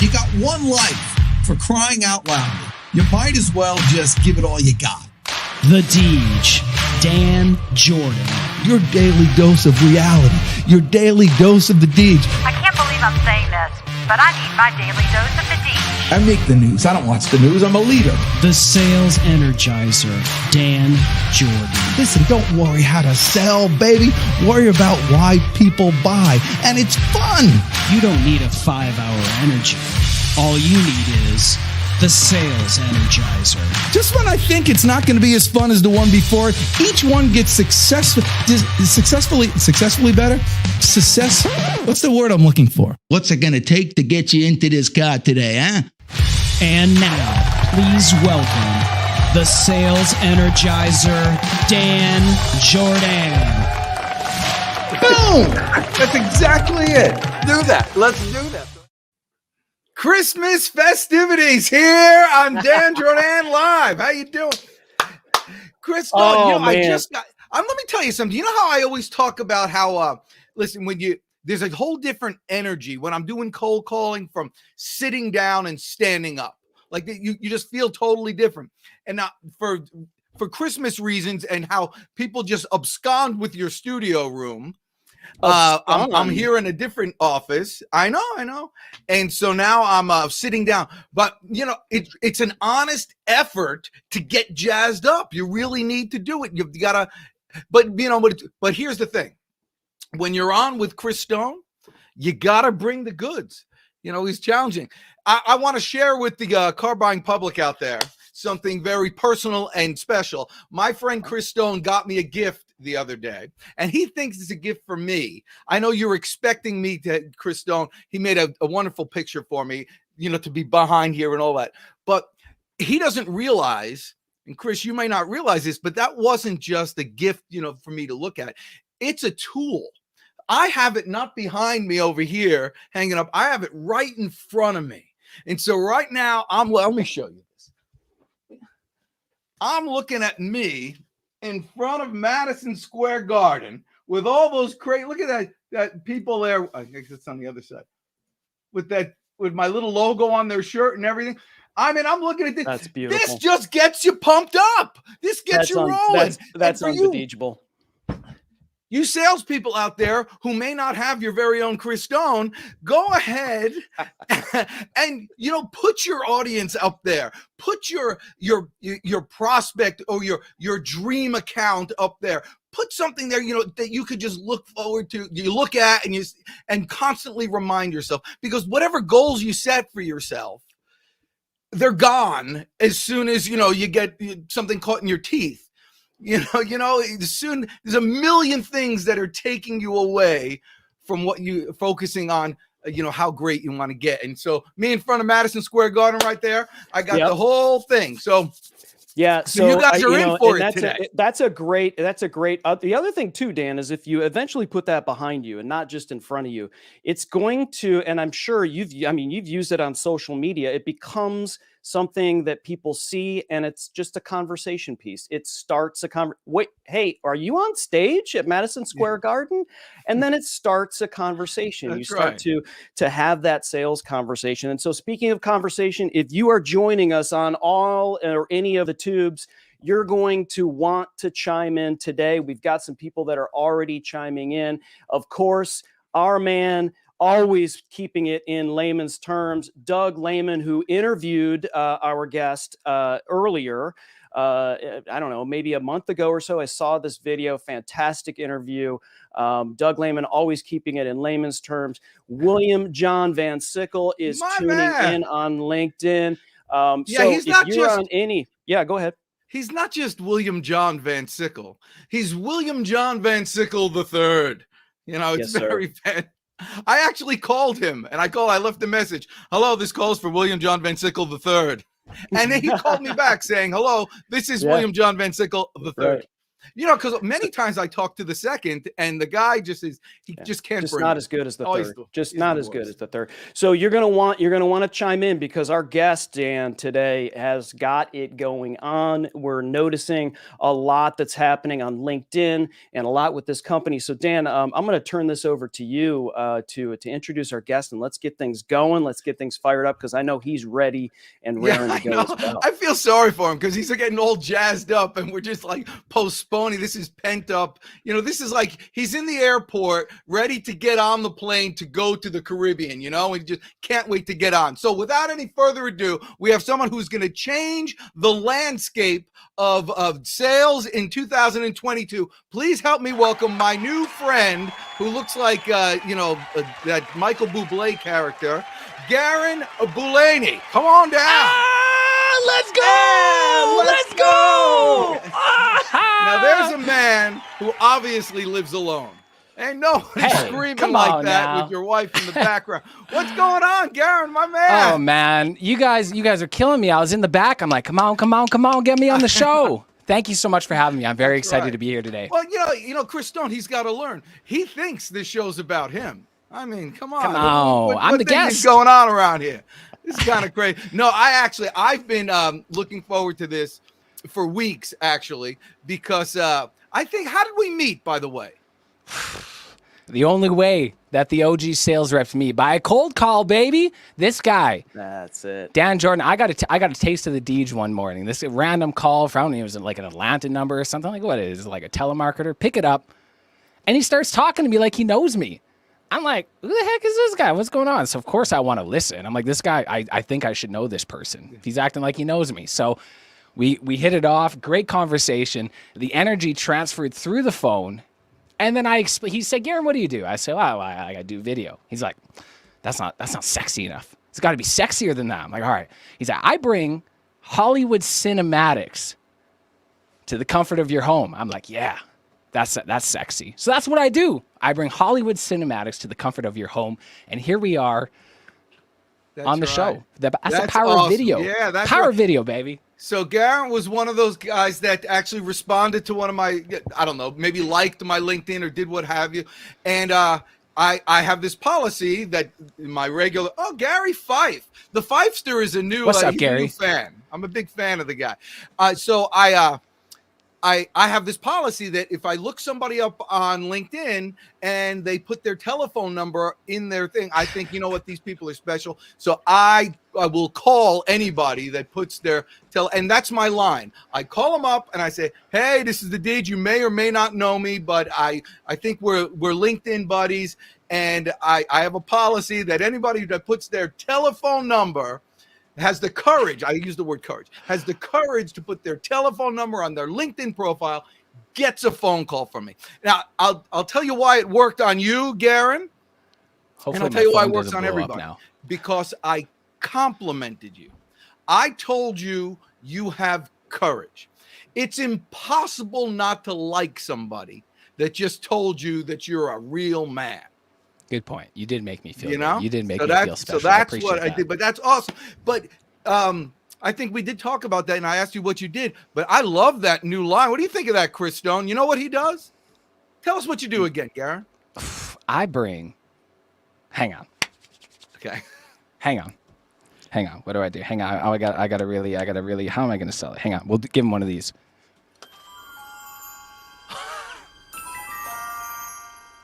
You got one life, for crying out loud. You might as well just give it all you got. The Deej, Dan Jordan. Your daily dose of reality. Your daily dose of the Deej. I can't believe I'm saying this, but I need my daily dose of the Deej. I make the news. I don't watch the news. I'm a leader. The Sales Energizer, Dan Jordan. Listen, don't worry how to sell, baby. Worry about why people buy. And it's fun. You don't need a 5-hour energy. All you need is the Sales Energizer. Just when I think it's not going to be as fun as the one before, each one gets successfully better. What's the word I'm looking for? What's it going to take to get you into this car today, huh? And now, please welcome the Sales Energizer, Dan Jordan. Boom! That's exactly it. Do that. Let's do that. Christmas festivities here on Dan Jordan Live. How you doing? Chris, let me tell you something. You know how I always talk about how, listen, there's a whole different energy when I'm doing cold calling from sitting down and standing up. Like you just feel totally different. And now for Christmas reasons and how people just abscond with your studio room, I'm here in a different office. I know. And so now I'm sitting down. But, you know, it's an honest effort to get jazzed up. You really need to do it. You've got to. But, you know, but here's the thing. When you're on with Chris Stone, you got to bring the goods. You know, he's challenging. I want to share with the car buying public out there something very personal and special. My friend Chris Stone got me a gift the other day, and he thinks it's a gift for me. I know you're expecting me to, Chris Stone. He made a wonderful picture for me, you know, to be behind here and all that. But he doesn't realize, and Chris, you may not realize this, but that wasn't just a gift, you know, for me to look at. It's a tool. I have it not behind me over here hanging up. I have it right in front of me. And so right now, let me show you this. I'm looking at me in front of Madison Square Garden with all those crazy, look at that people there. I guess it's on the other side with my little logo on their shirt and everything. I mean, I'm looking at this. That's beautiful. This just gets you pumped up. This gets you rolling. That's unbelievable. You salespeople out there who may not have your very own Chris Stone, go ahead and, you know, put your audience up there. Put your prospect or your dream account up there. Put something there, you know, that you could just look forward to. You look at and constantly remind yourself, because whatever goals you set for yourself, they're gone as soon as, you know, you get something caught in your teeth. You know, soon there's a million things that are taking you away from what you focusing on, you know, how great you want to get. And so me in front of Madison Square Garden right there, I got the whole thing. So yeah, so you guys are in for it today. That's a great. The other thing too, Dan, is if you eventually put that behind you and not just in front of you, it's going to, and I'm sure you've used it on social media. It becomes something that people see, and it's just a conversation piece. It starts wait, hey, are you on stage at Madison Square Garden? And then it starts a conversation. That's you start to have that sales conversation. And so speaking of conversation, if you are joining us on all or any of the tubes, you're going to want to chime in today. We've got some people that are already chiming in. Of course, our man, always keeping it in layman's terms, Doug Lehman, who interviewed our guest earlier, I don't know, maybe a month ago or so. I saw this video, fantastic interview. Doug Lehman, always keeping it in layman's terms. William John Van Sickle is tuning in on LinkedIn. He's not just on any. Yeah, go ahead. He's not just William John Van Sickle. He's William John Van Sickle III. You know, it's very bad. I actually called him, and I left a message. Hello, this call's for William John Van Sickle III. And then he called me back saying, hello, this is William John Van Sickle III. Right. You know, because many times I talk to the second, and the guy just just can't. Just bring not it. as good as the Oh, third. Just not as good as the third. So you're gonna want to chime in, because our guest Dan today has got it going on. We're noticing a lot that's happening on LinkedIn and a lot with this company. So Dan, I'm going to turn this over to you to introduce our guest, and let's get things going. Let's get things fired up, because I know he's ready and raring to go as well. I feel sorry for him because he's getting all jazzed up, and we're just like postponing. This is pent up. You know, this is like he's in the airport ready to get on the plane to go to the Caribbean, you know, and just can't wait to get on. So without any further ado, we have someone who's going to change the landscape of sales in 2022. Please help me welcome my new friend who looks like, that Michael Bublé character, Garrin Bulani. Come on down. Let's go! Let's go! Now, there's a man who obviously lives alone. Ain't nobody screaming like that with your wife in the background. What's going on, Garrin, my man? Oh, man. You guys are killing me. I was in the back. I'm like, come on, get me on the show. Thank you so much for having me. I'm very excited to be here today. Well, you know, Chris Stone, he's got to learn. He thinks this show's about him. I mean, come on. I'm the guest. What's going on around here? This is kind of crazy. No, I've been looking forward to this for weeks, actually, because I think, how did we meet, by the way? The only way that the OG sales reps meet, by a cold call, baby. This guy. That's it. Dan Jordan, I got a taste of the Deej one morning. This random call from, it was like an Atlanta number or something. Like, what is it? Like a telemarketer? Pick it up. And he starts talking to me like he knows me. I'm like, who the heck is this guy? What's going on? So, of course, I want to listen. I'm like, this guy, I think I should know this person. He's acting like he knows me. So we hit it off. Great conversation. The energy transferred through the phone. And then he said, Garrin, what do you do? I said, I do video. He's like, that's not sexy enough. It's got to be sexier than that. I'm like, all right. He's like, I bring Hollywood cinematics to the comfort of your home. I'm like, yeah, that's sexy. So that's what I do. I bring Hollywood cinematics to the comfort of your home. And here we are on the show. That's the power of video. Yeah, that's power of video, baby. So Garrin was one of those guys that actually responded to one of my, I don't know, maybe liked my LinkedIn or did what have you. And I have this policy that my regular, Gary Fife. The Fifester is a new, What's up, Gary? New fan. I'm a big fan of the guy. So I have this policy that if I look somebody up on LinkedIn and they put their telephone number in their thing, I think, you know what, these people are special. So I will call anybody that puts their and that's my line. I call them up and I say, hey, this is the Deej. You may or may not know me, but I think we're LinkedIn buddies. And I have a policy that anybody that puts their telephone number has the courage, I use the word courage, has the courage to put their telephone number on their LinkedIn profile, gets a phone call from me. Now, I'll tell you why it worked on you, Garrin, Hopefully and I'll tell you why it phone works doesn't on blow up everybody. now. Because I complimented you. I told you you have courage. It's impossible not to like somebody that just told you that you're a real man. Good point. You did make me feel You know? good. You did make So me feel special. So that's I what I that. did. But that's awesome. But I think we did talk about that, and I asked you what you did. But I love that new line. What do you think of that, Chris Stone? You know what he does? Tell us what you do again, Garrin. I bring. Hang on. Okay. Hang on. What do I do? Hang on. I gotta really. How am I gonna sell it? Hang on. We'll give him one of these.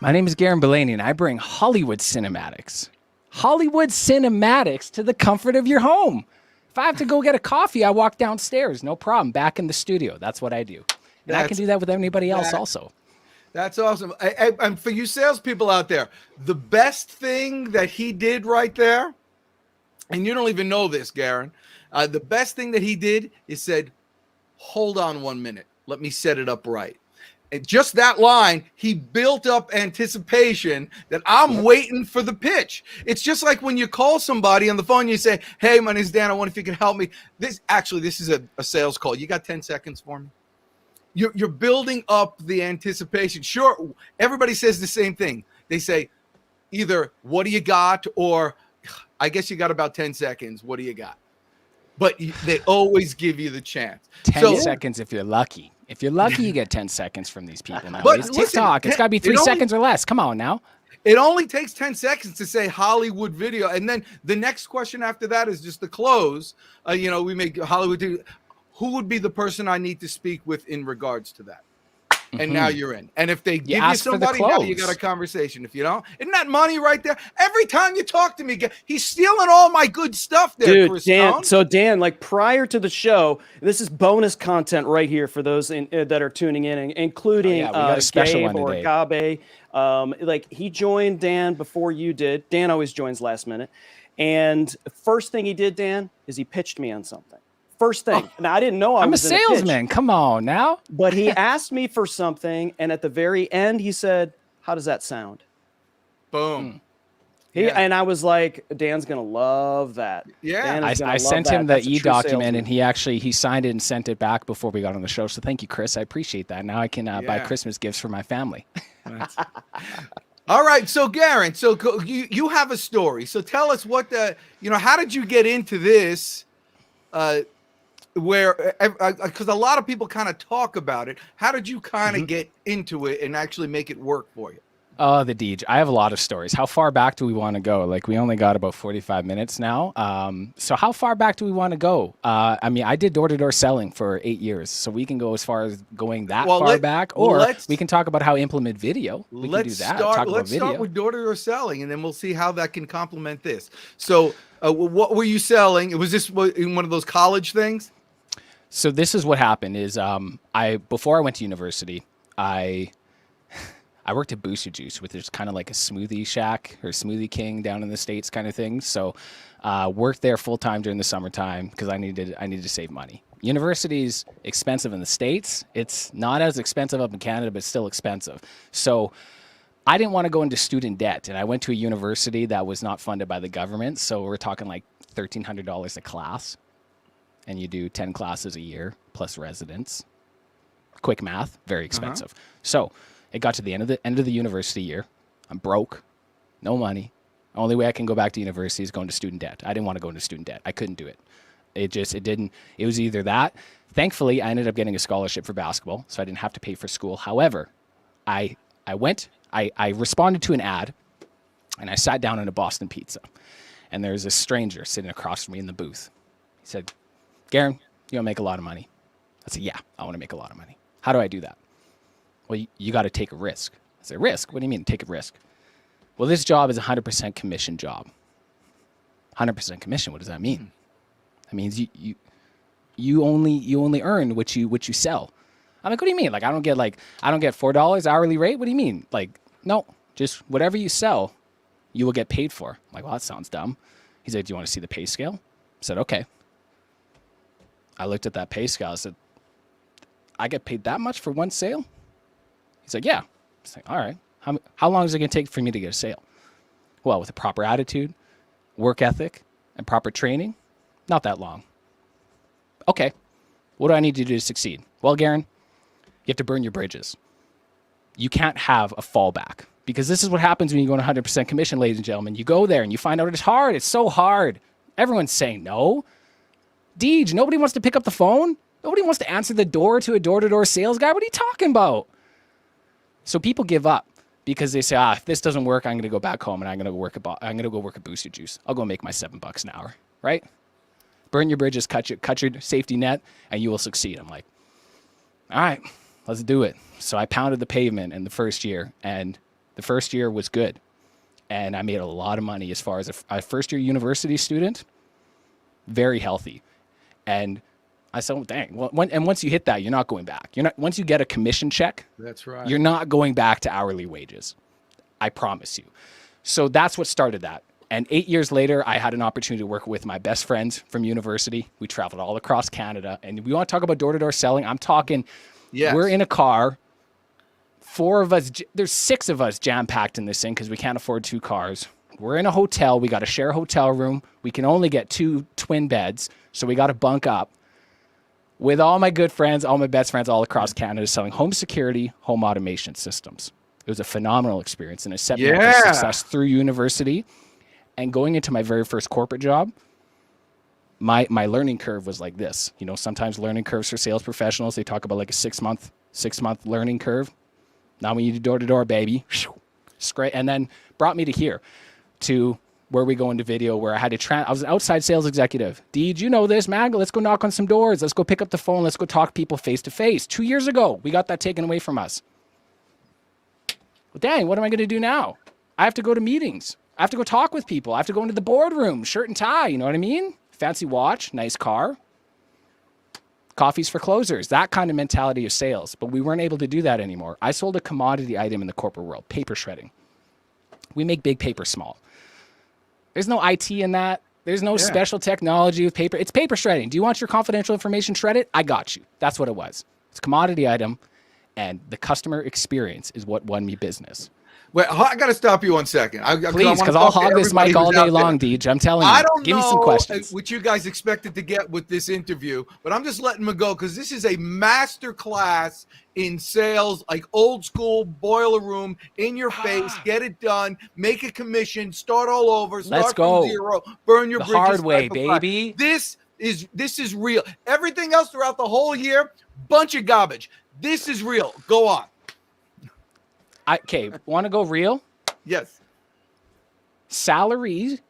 My name is Garrin Bulani, and I bring Hollywood cinematics. Hollywood cinematics to the comfort of your home. If I have to go get a coffee, I walk downstairs. No problem. Back in the studio. That's what I do. And I can do that with anybody else also. That's awesome. And for you salespeople out there, the best thing that he did right there, and you don't even know this, Garrin, the best thing that he did is said, hold on 1 minute. Let me set it up right. And just that line, he built up anticipation that I'm waiting for the pitch. It's just like when you call somebody on the phone, you say, hey, my name's Dan. I wonder if you can help me. This is a sales call. You got 10 seconds for me? You're building up the anticipation. Sure, everybody says the same thing. They say either, what do you got? Or I guess you got about 10 seconds. What do you got? But they always give you the chance. 10 seconds if you're lucky. If you're lucky, you get 10 seconds from these people now. But It's listen, TikTok. It's got to be 3 seconds or less. Come on now. It only takes 10 seconds to say Hollywood video. And then the next question after that is just to close. We make Hollywood. Who would be the person I need to speak with in regards to that? And now you're in. And if they give you somebody, now you got a conversation. If you don't, isn't that money right there? Every time you talk to me, he's stealing all my good stuff there, dude. Chris Dan, Stone. so Dan, like prior to the show, this is bonus content right here for those that are tuning in, including we got a special Gabe one or today. Gabe. Like he joined Dan before you did. Dan always joins last minute. And first thing he did, Dan, is he pitched me on something. First thing. Now, I didn't know I'm a salesman. Come on now. But he asked me for something, and at the very end, he said, "How does that sound?" Boom. And I was like, Dan's gonna love that. Yeah. I sent him the e-document, and he signed it and sent it back before we got on the show. So thank you, Chris. I appreciate that. Now I can buy Christmas gifts for my family. All right, so Garrin, so you have a story. So tell us how did you get into this? Because a lot of people kind of talk about it. How did you kind of get into it and actually make it work for you? Oh, the Deej. I have a lot of stories. How far back do we want to go? Like, we only got about 45 minutes now. So how far back do we want to go? I did door-to-door selling for 8 years, so we can go as far as going far back, or we can talk about how to implement video. We can do that. Let's start with door-to-door selling, and then we'll see how that can complement this. So what were you selling? Was this in one of those college things? So this is what happened is before I went to university, I worked at Booster Juice, which is kind of like a smoothie shack or smoothie king down in the States kind of thing. So worked there full time during the summertime because I needed to save money. University's expensive in the States. It's not as expensive up in Canada, but still expensive. So I didn't want to go into student debt, and I went to a university that was not funded by the government. So we're talking like $1,300 a class. And you do 10 classes a year plus residence. Quick math, very expensive. So it got to the end of the university year. I'm broke, no money. Only way I can go back to university is going to student debt. I didn't want to go into student debt. I couldn't do it. It was either that. Thankfully, I ended up getting a scholarship for basketball, so I didn't have to pay for school. However, I responded to an ad, and I sat down in a Boston Pizza, and there's a stranger sitting across from me in the booth. He said, "Garrin, you want to make a lot of money?" I said, "Yeah, I want to make a lot of money. How do I do that?" "Well, you got to take a risk." I said, "Risk? What do you mean take a risk?" "Well, this job is a 100% commission job." 100% commission, what does that mean? That means you only earn what you sell. I'm like, "What do you mean? Like I don't get $4 hourly rate? What do you mean?" Like, "No, just whatever you sell, you will get paid for." I'm like, "Well, that sounds dumb." He said, "Do you want to see the pay scale?" I said, "Okay." I looked at that pay scale. I said, "I get paid that much for one sale?" He's like, "Yeah." I was like, "All right. How long is it going to take for me to get a sale?" "Well, with a proper attitude, work ethic, and proper training, not that long." "Okay. What do I need to do to succeed?" "Well, Garrin, you have to burn your bridges. You can't have a fallback, because this is what happens when you go on 100% commission, ladies and gentlemen. You go there and you find out it's hard. It's so hard. Everyone's saying no. Deej, nobody wants to pick up the phone. Nobody wants to answer the door to a door-to-door sales guy. What are you talking about?" So people give up because they say, if this doesn't work, I'm going to go back home and I'm going to go work at Booster Juice. I'll go make my $7 an hour, right? Burn your bridges, cut your safety net, and you will succeed. I'm like, all right, let's do it. So I pounded the pavement in the first year, and the first year was good. And I made a lot of money as far as a first-year university student, very healthy. And I said, "Well, dang." Well, once you hit that, you're not going back. Once you get a commission check, that's right. You're not going back to hourly wages. I promise you. So that's what started that. And 8 years later, I had an opportunity to work with my best friends from university. We traveled all across Canada. And we want to talk about door-to-door selling. I'm talking, We're in a car. 4 of us, there's 6 of us jam-packed in this thing because we can't afford 2 cars. We're in a hotel. We got to share a hotel room. We can only get 2 twin beds, so we got to bunk up. With all my good friends, all my best friends all across Canada selling home security, home automation systems. It was a phenomenal experience, and it set me up for success through university. And going into my very first corporate job, my learning curve was like this. You know, sometimes learning curves for sales professionals, they talk about like a six month learning curve. Now when you do door to door, baby, straight, and then brought me to here, to where we go into video, where I had to I was an outside sales executive. Deej, you know this, man. Let's go knock on some doors. Let's go pick up the phone. Let's go talk to people face to face. 2 years ago, we got that taken away from us. Well, dang, what am I going to do now? I have to go to meetings. I have to go talk with people. I have to go into the boardroom, shirt and tie. You know what I mean? Fancy watch, nice car. Coffees for closers, that kind of mentality of sales. But we weren't able to do that anymore. I sold a commodity item in the corporate world, paper shredding. We make big paper small. There's no IT in that. There's no special technology with paper. It's paper shredding. Do you want your confidential information shredded? I got you. That's what it was. It's a commodity item, and the customer experience is what won me business. Well, I got to stop you 1 second. Please, because I'll hog this mic all day long, Deej. I'm telling you. I don't Give know me some questions. what you guys expected to get with this interview, but I'm just letting them go because this is a master class in sales, like old school boiler room, in your face, get it done, make a commission, start all over, start from zero, burn your the bridges. hard way, baby. This is real. Everything else throughout the whole year, bunch of garbage. This is real. Go on. Okay, want to go real? Yes. Salaries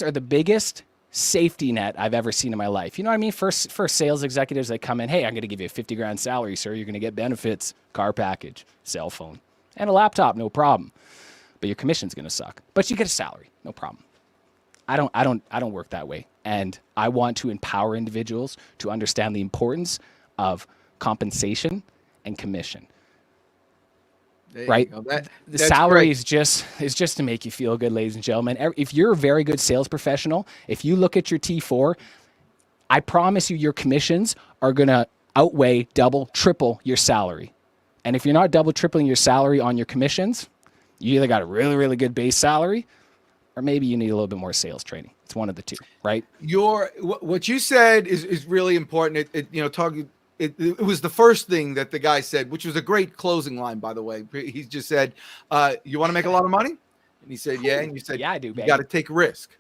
are the biggest safety net I've ever seen in my life. You know what I mean? For sales executives that come in, hey, I'm going to give you a 50 grand salary, sir. You're going to get benefits, car package, cell phone, and a laptop, no problem. But your commission's going to suck. But you get a salary, no problem. I don't work that way. And I want to empower individuals to understand the importance of compensation and commission. Right? The salary is just to make you feel good, ladies and gentlemen. If you're a very good sales professional, if you look at your T4, I promise you your commissions are going to outweigh double, triple your salary. And if you're not double, tripling your salary on your commissions, you either got a really, really good base salary, or maybe you need a little bit more sales training. It's one of the two, right? What you said is really important. It was the first thing that the guy said, which was a great closing line, by the way. He just said, you want to make a lot of money? And he said, yeah. And you said, yeah, I do, baby. You got to take risk.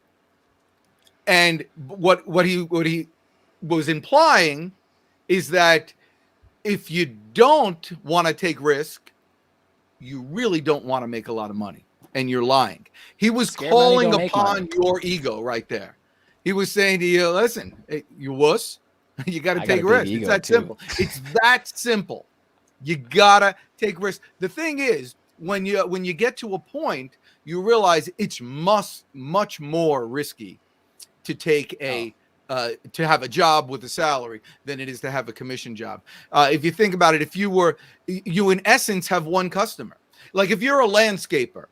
And what he was implying is that if you don't want to take risk, you really don't want to make a lot of money, and you're lying. He was calling upon your ego right there. He was saying to you, listen, you wuss. You got to take risks. It's that simple. It's that simple. You gotta take risks. The thing is, when you get to a point, you realize it's much more risky to take to have a job with a salary than it is to have a commission job. If you think about it, if you in essence have one customer, like if you're a landscaper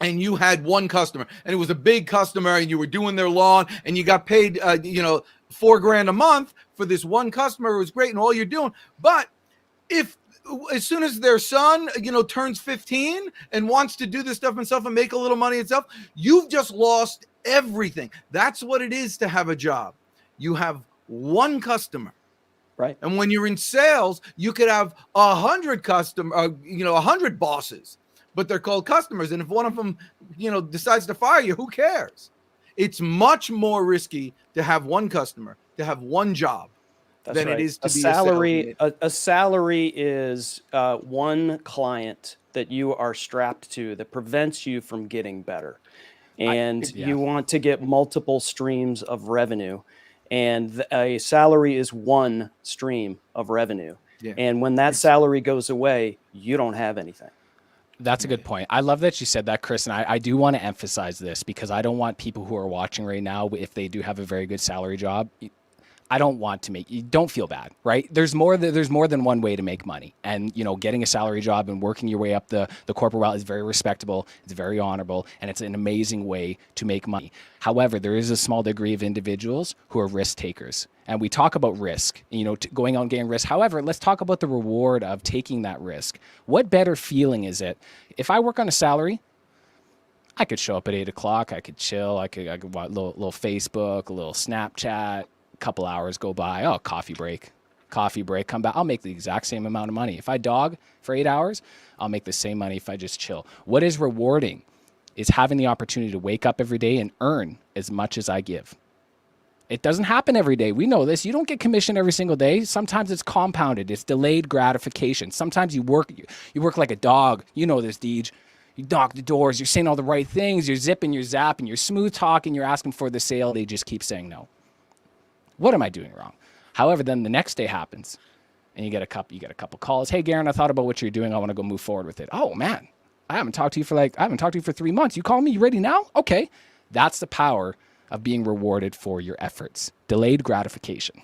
and you had one customer and it was a big customer and you were doing their lawn and you got paid, $4,000 a month for this one customer, it was great and all you're doing. But if as soon as their son, turns 15 and wants to do this stuff himself and make a little money itself, you've just lost everything. That's what it is to have a job. You have one customer. Right. And when you're in sales, you could have 100 100 bosses, but they're called customers. And if one of them, decides to fire you, who cares? It's much more risky to have one customer, to have one job, than it is to be salary. A salary is one client that you are strapped to that prevents you from getting better. And you want to get multiple streams of revenue. And a salary is one stream of revenue. Yeah. And when that salary goes away, you don't have anything. That's a good point. I love that you said that, Chris. And I do want to emphasize this because I don't want people who are watching right now, if they do have a very good salary job, I don't want to make you don't feel bad, right? There's more than one way to make money. And, getting a salary job and working your way up the corporate route is very respectable. It's very honorable, and it's an amazing way to make money. However, there is a small degree of individuals who are risk takers. And we talk about risk, going out and getting risk. However, let's talk about the reward of taking that risk. What better feeling is it? If I work on a salary, I could show up at 8 o'clock. I could chill. I could watch a little Facebook, a little Snapchat. Couple hours go by. Oh, coffee break, come back. I'll make the exact same amount of money. If I dog for 8 hours, I'll make the same money if I just chill. What is rewarding is having the opportunity to wake up every day and earn as much as I give. It doesn't happen every day. We know this. You don't get commission every single day. Sometimes it's compounded. It's delayed gratification. Sometimes you work like a dog. You know this, Deej. You knock the doors. You're saying all the right things. You're zipping, you're zapping, you're smooth talking. You're asking for the sale. They just keep saying no. What am I doing wrong? However, then the next day happens, and you get a couple calls. Hey, Garrin, I thought about what you're doing. I want to go move forward with it. Oh man, I haven't talked to you for 3 months. You call me? You ready now? Okay. That's the power of being rewarded for your efforts. Delayed gratification.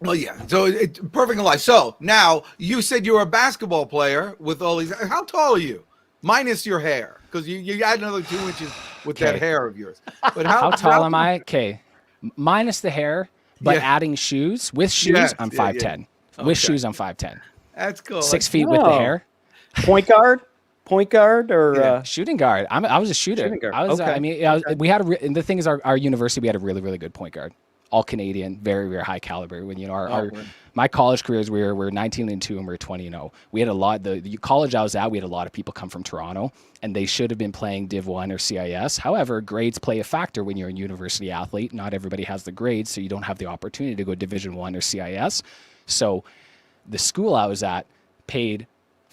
Well, yeah. So it's perfect in life. So now you said you were a basketball player with all these. How tall are you? Minus your hair, because you add another 2 inches with that hair of yours. But how tall am I? Okay, minus the hair, but adding shoes. With shoes, I'm 5'10". With shoes, I'm 5'10". That's cool. 6 feet with the hair. Point guard or shooting guard. I was a shooter. I was. We had and the thing is, our university, we had a really, really good point guard, all Canadian, very, very high caliber. When my college careers, we were 19-2 and we were 20-0. We had a lot. The college I was at, we had a lot of people come from Toronto, and they should have been playing Div 1 or CIS. However, grades play a factor when you're a university athlete. Not everybody has the grades, so you don't have the opportunity to go Division 1 or CIS. So, the school I was at paid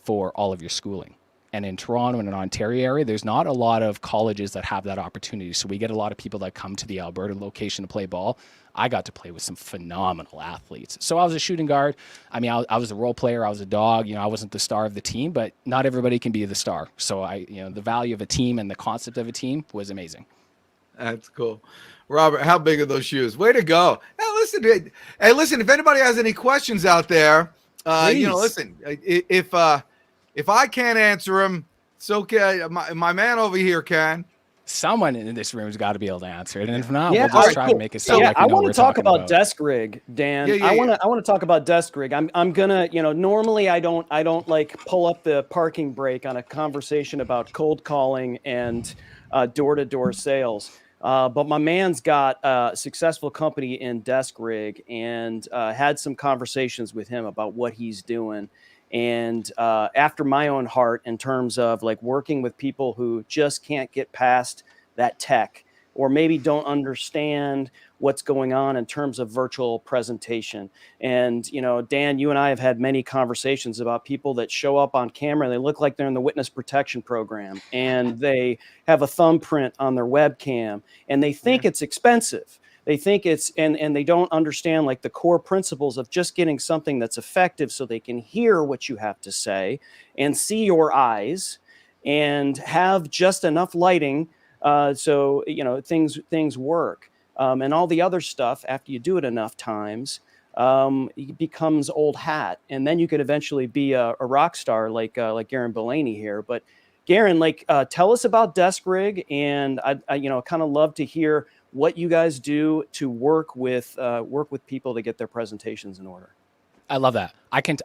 for all of your schooling. And in Toronto and in Ontario area, there's not a lot of colleges that have that opportunity. So we get a lot of people that come to the Alberta location to play ball. I got to play with some phenomenal athletes. So I was a shooting guard. I mean, I was a role player. I was a dog. I wasn't the star of the team, but not everybody can be the star. So the value of a team and the concept of a team was amazing. That's cool. Robert, how big are those shoes? Way to go. Hey, listen, if anybody has any questions out there, listen, if I can't answer them, it's okay. My man over here can. Someone in this room has got to be able to answer it, and if not, we'll just try to make it sound like we I know want what to talk about about. Deskrig, Dan. I want to talk about Deskrig. I'm gonna, normally I don't like pull up the parking brake on a conversation about cold calling and door-to-door sales. But my man's got a successful company in Deskrig, and had some conversations with him about what he's doing. And after my own heart, in terms of like working with people who just can't get past that tech, or maybe don't understand what's going on in terms of virtual presentation. And, Dan, you and I have had many conversations about people that show up on camera. They look like they're in the witness protection program, and they have a thumbprint on their webcam, and they think it's expensive. They think it's, and they don't understand like the core principles of just getting something that's effective so they can hear what you have to say and see your eyes and have just enough lighting so things work. And all the other stuff, after you do it enough times, it becomes old hat. And then you could eventually be a rock star like Garrin Bulani here. But Garrin, tell us about Deskrig, and I kind of love to hear what you guys do to work with people to get their presentations in order. I love that.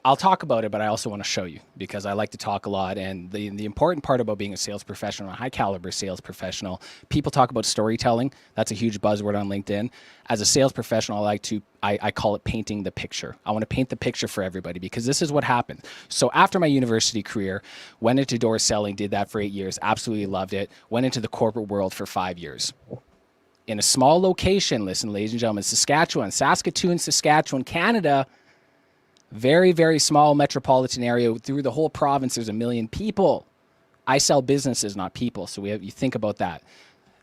I'll talk about it, but I also want to show you, because I like to talk a lot. And the important part about being a sales professional, a high caliber sales professional, people talk about storytelling. That's a huge buzzword on LinkedIn. As a sales professional, I call it painting the picture. I want to paint the picture for everybody, because this is what happened. So after my university career, went into door selling, did that for 8 years, absolutely loved it. Went into the corporate world for 5 years. In a small location, listen, ladies and gentlemen, Saskatchewan, Saskatchewan, Canada, very, very small metropolitan area. Through the whole province, there's 1 million people. I sell businesses, not people. So you think about that.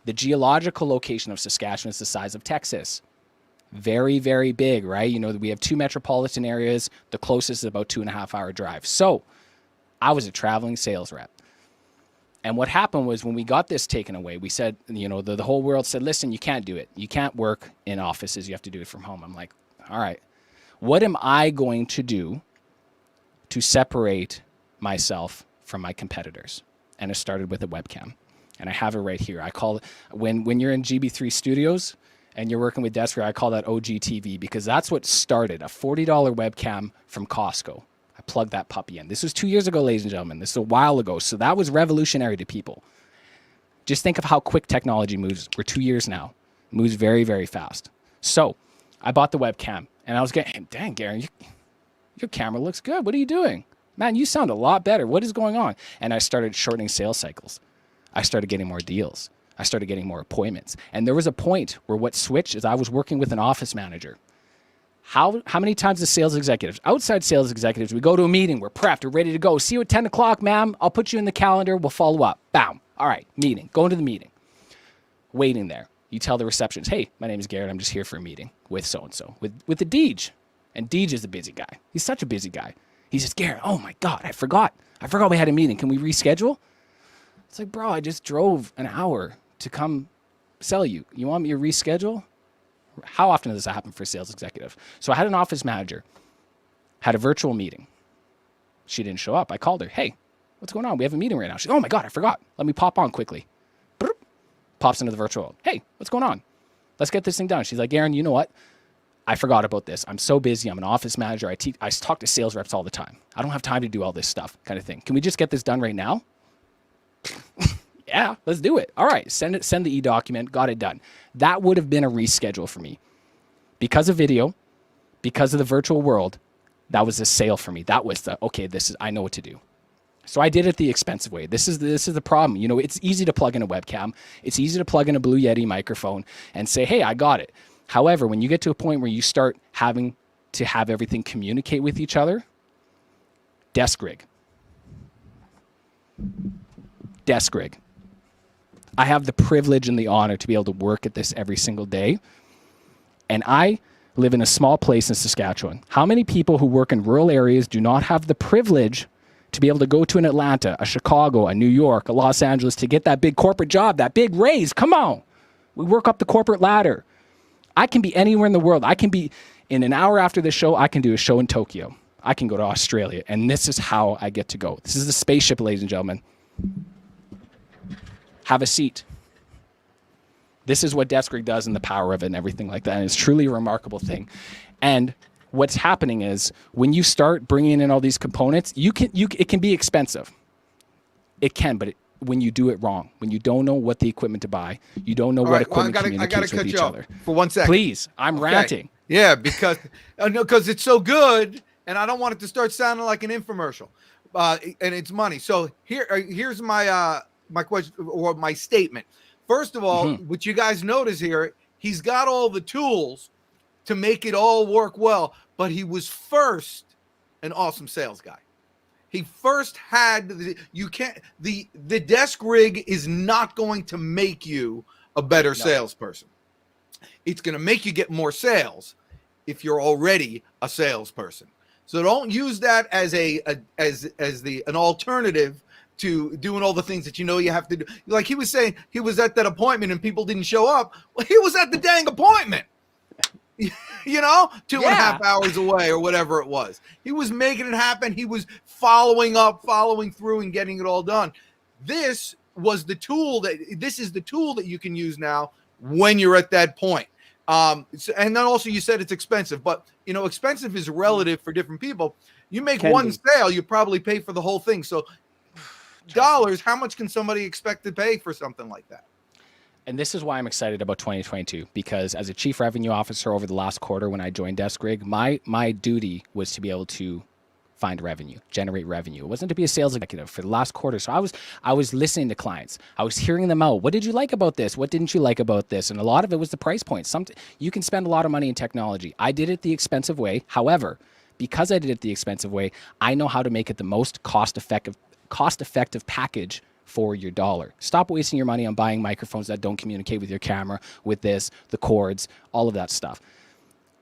The geological location of Saskatchewan is the size of Texas. Very, very big, right? We have 2 metropolitan areas. The closest is about 2.5 hour drive. So I was a traveling sales rep. And what happened was, when we got this taken away, we said, the whole world said, listen, you can't do it. You can't work in offices. You have to do it from home. I'm like, all right, what am I going to do to separate myself from my competitors? And it started with a webcam. And I have it right here. I call it, when you're in GB3 Studios and you're working with Deskrig, I call that OGTV, because that's what started, a $40 webcam from Costco. I plugged that puppy in. This was 2 years ago, ladies and gentlemen. This is a while ago. So that was revolutionary to people. Just think of how quick technology moves. We're 2 years now. It moves very, very fast. So I bought the webcam, and I was getting, dang, Garrin, your camera looks good. What are you doing? Man, you sound a lot better. What is going on? And I started shortening sales cycles. I started getting more deals. I started getting more appointments. And there was a point where what switched is I was working with an office manager. How many times the sales executives, outside sales executives, we go to a meeting, we're prepped, we're ready to go. See you at 10 o'clock, ma'am. I'll put you in the calendar. We'll follow up. Bam. All right, meeting. Going to the meeting. Waiting there. You tell the receptionist, hey, my name is Garrin. I'm just here for a meeting with so-and-so, with the Deej. And Deej is a busy guy. He's such a busy guy. He says, Garrin, oh my God, I forgot we had a meeting. Can we reschedule? It's like, bro, I just drove an hour to come sell you. You want me to reschedule? How often does that happen for a sales executive? So I had an office manager, had a virtual meeting. She didn't show up. I called her. Hey, what's going on? We have a meeting right now. She's, oh my God, I forgot. Let me pop on quickly. Brr, pops into the virtual. Hey, what's going on? Let's get this thing done. She's like, Garrin, you know what? I forgot about this. I'm so busy. I'm an office manager. I talk to sales reps all the time. I don't have time to do all this stuff kind of thing. Can we just get this done right now? Yeah, let's do it. All right, send the e-document, got it done. That would have been a reschedule for me. Because of video, because of the virtual world, that was a sale for me. That was okay, I know what to do. So I did it the expensive way. This is the problem. You know, it's easy to plug in a webcam. It's easy to plug in a Blue Yeti microphone and say, hey, I got it. However, when you get to a point where you start having to have everything communicate with each other, Deskrig. I have the privilege and the honor to be able to work at this every single day. And I live in a small place in Saskatchewan. How many people who work in rural areas do not have the privilege to be able to go to an Atlanta, a Chicago, a New York, a Los Angeles to get that big corporate job, that big raise? Come on. We work up the corporate ladder. I can be anywhere in the world. I can be, in an hour after this show, I can do a show in Tokyo. I can go to Australia. And this is how I get to go. This is the spaceship, ladies and gentlemen. Have a seat. This is what Deskrig does and the power of it and everything like that. And it's truly a remarkable thing. And what's happening is when you start bringing in all these components, it can be expensive. It can, but when you do it wrong, when you don't know what the equipment to buy, you don't know what equipment communicates with each other. For 1 second. Please, I'm ranting. Yeah, because it's so good, and I don't want it to start sounding like an infomercial. And it's money. So here's my my question or my statement. First of all, what you guys notice here, he's got all the tools to make it all work well, but he was first an awesome sales guy. He first had the Deskrig is not going to make you a better salesperson. It's going to make you get more sales if you're already a salesperson. So don't use that as an alternative to doing all the things that you know you have to do. Like he was saying, he was at that appointment and people didn't show up. Well, he was at the dang appointment. You know, 2.5 hours away or whatever it was. He was making it happen. He was following through and getting it all done. This is the tool that you can use now when you're at that point. And then also you said it's expensive, but you know, expensive is relative for different people. You make one sale, you probably pay for the whole thing. So dollars, how much can somebody expect to pay for something like that? And this is why I'm excited about 2022, because as a chief revenue officer over the last quarter, when I joined Deskrig, my duty was to be able to find revenue, generate revenue. It wasn't to be a sales executive for the last quarter. So I was listening to clients. I was hearing them out. What did you like about this? What didn't you like about this? And a lot of it was the price point. You can spend a lot of money in technology. I did it the expensive way. However, because I did it the expensive way, I know how to make it the most cost-effective package for your dollar. Stop wasting your money on buying microphones that don't communicate with your camera, with the cords, all of that stuff.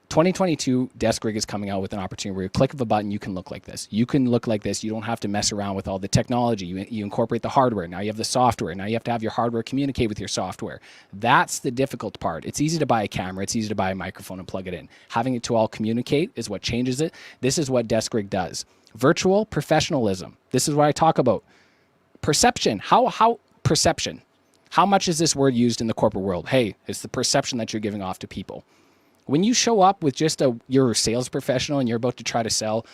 2022, Deskrig is coming out with an opportunity where you click of a button, you can look like this. You can look like this. You don't have to mess around with all the technology. You incorporate the hardware. Now you have the software. Now you have to have your hardware communicate with your software. That's the difficult part. It's easy to buy a camera. It's easy to buy a microphone and plug it in. Having it to all communicate is what changes it. This is what Deskrig does. Virtual professionalism. This is what I talk about. Perception. How perception? How much is this word used in the corporate world? Hey, it's the perception that you're giving off to people. When you show up with you're a sales professional and you're about to try to sell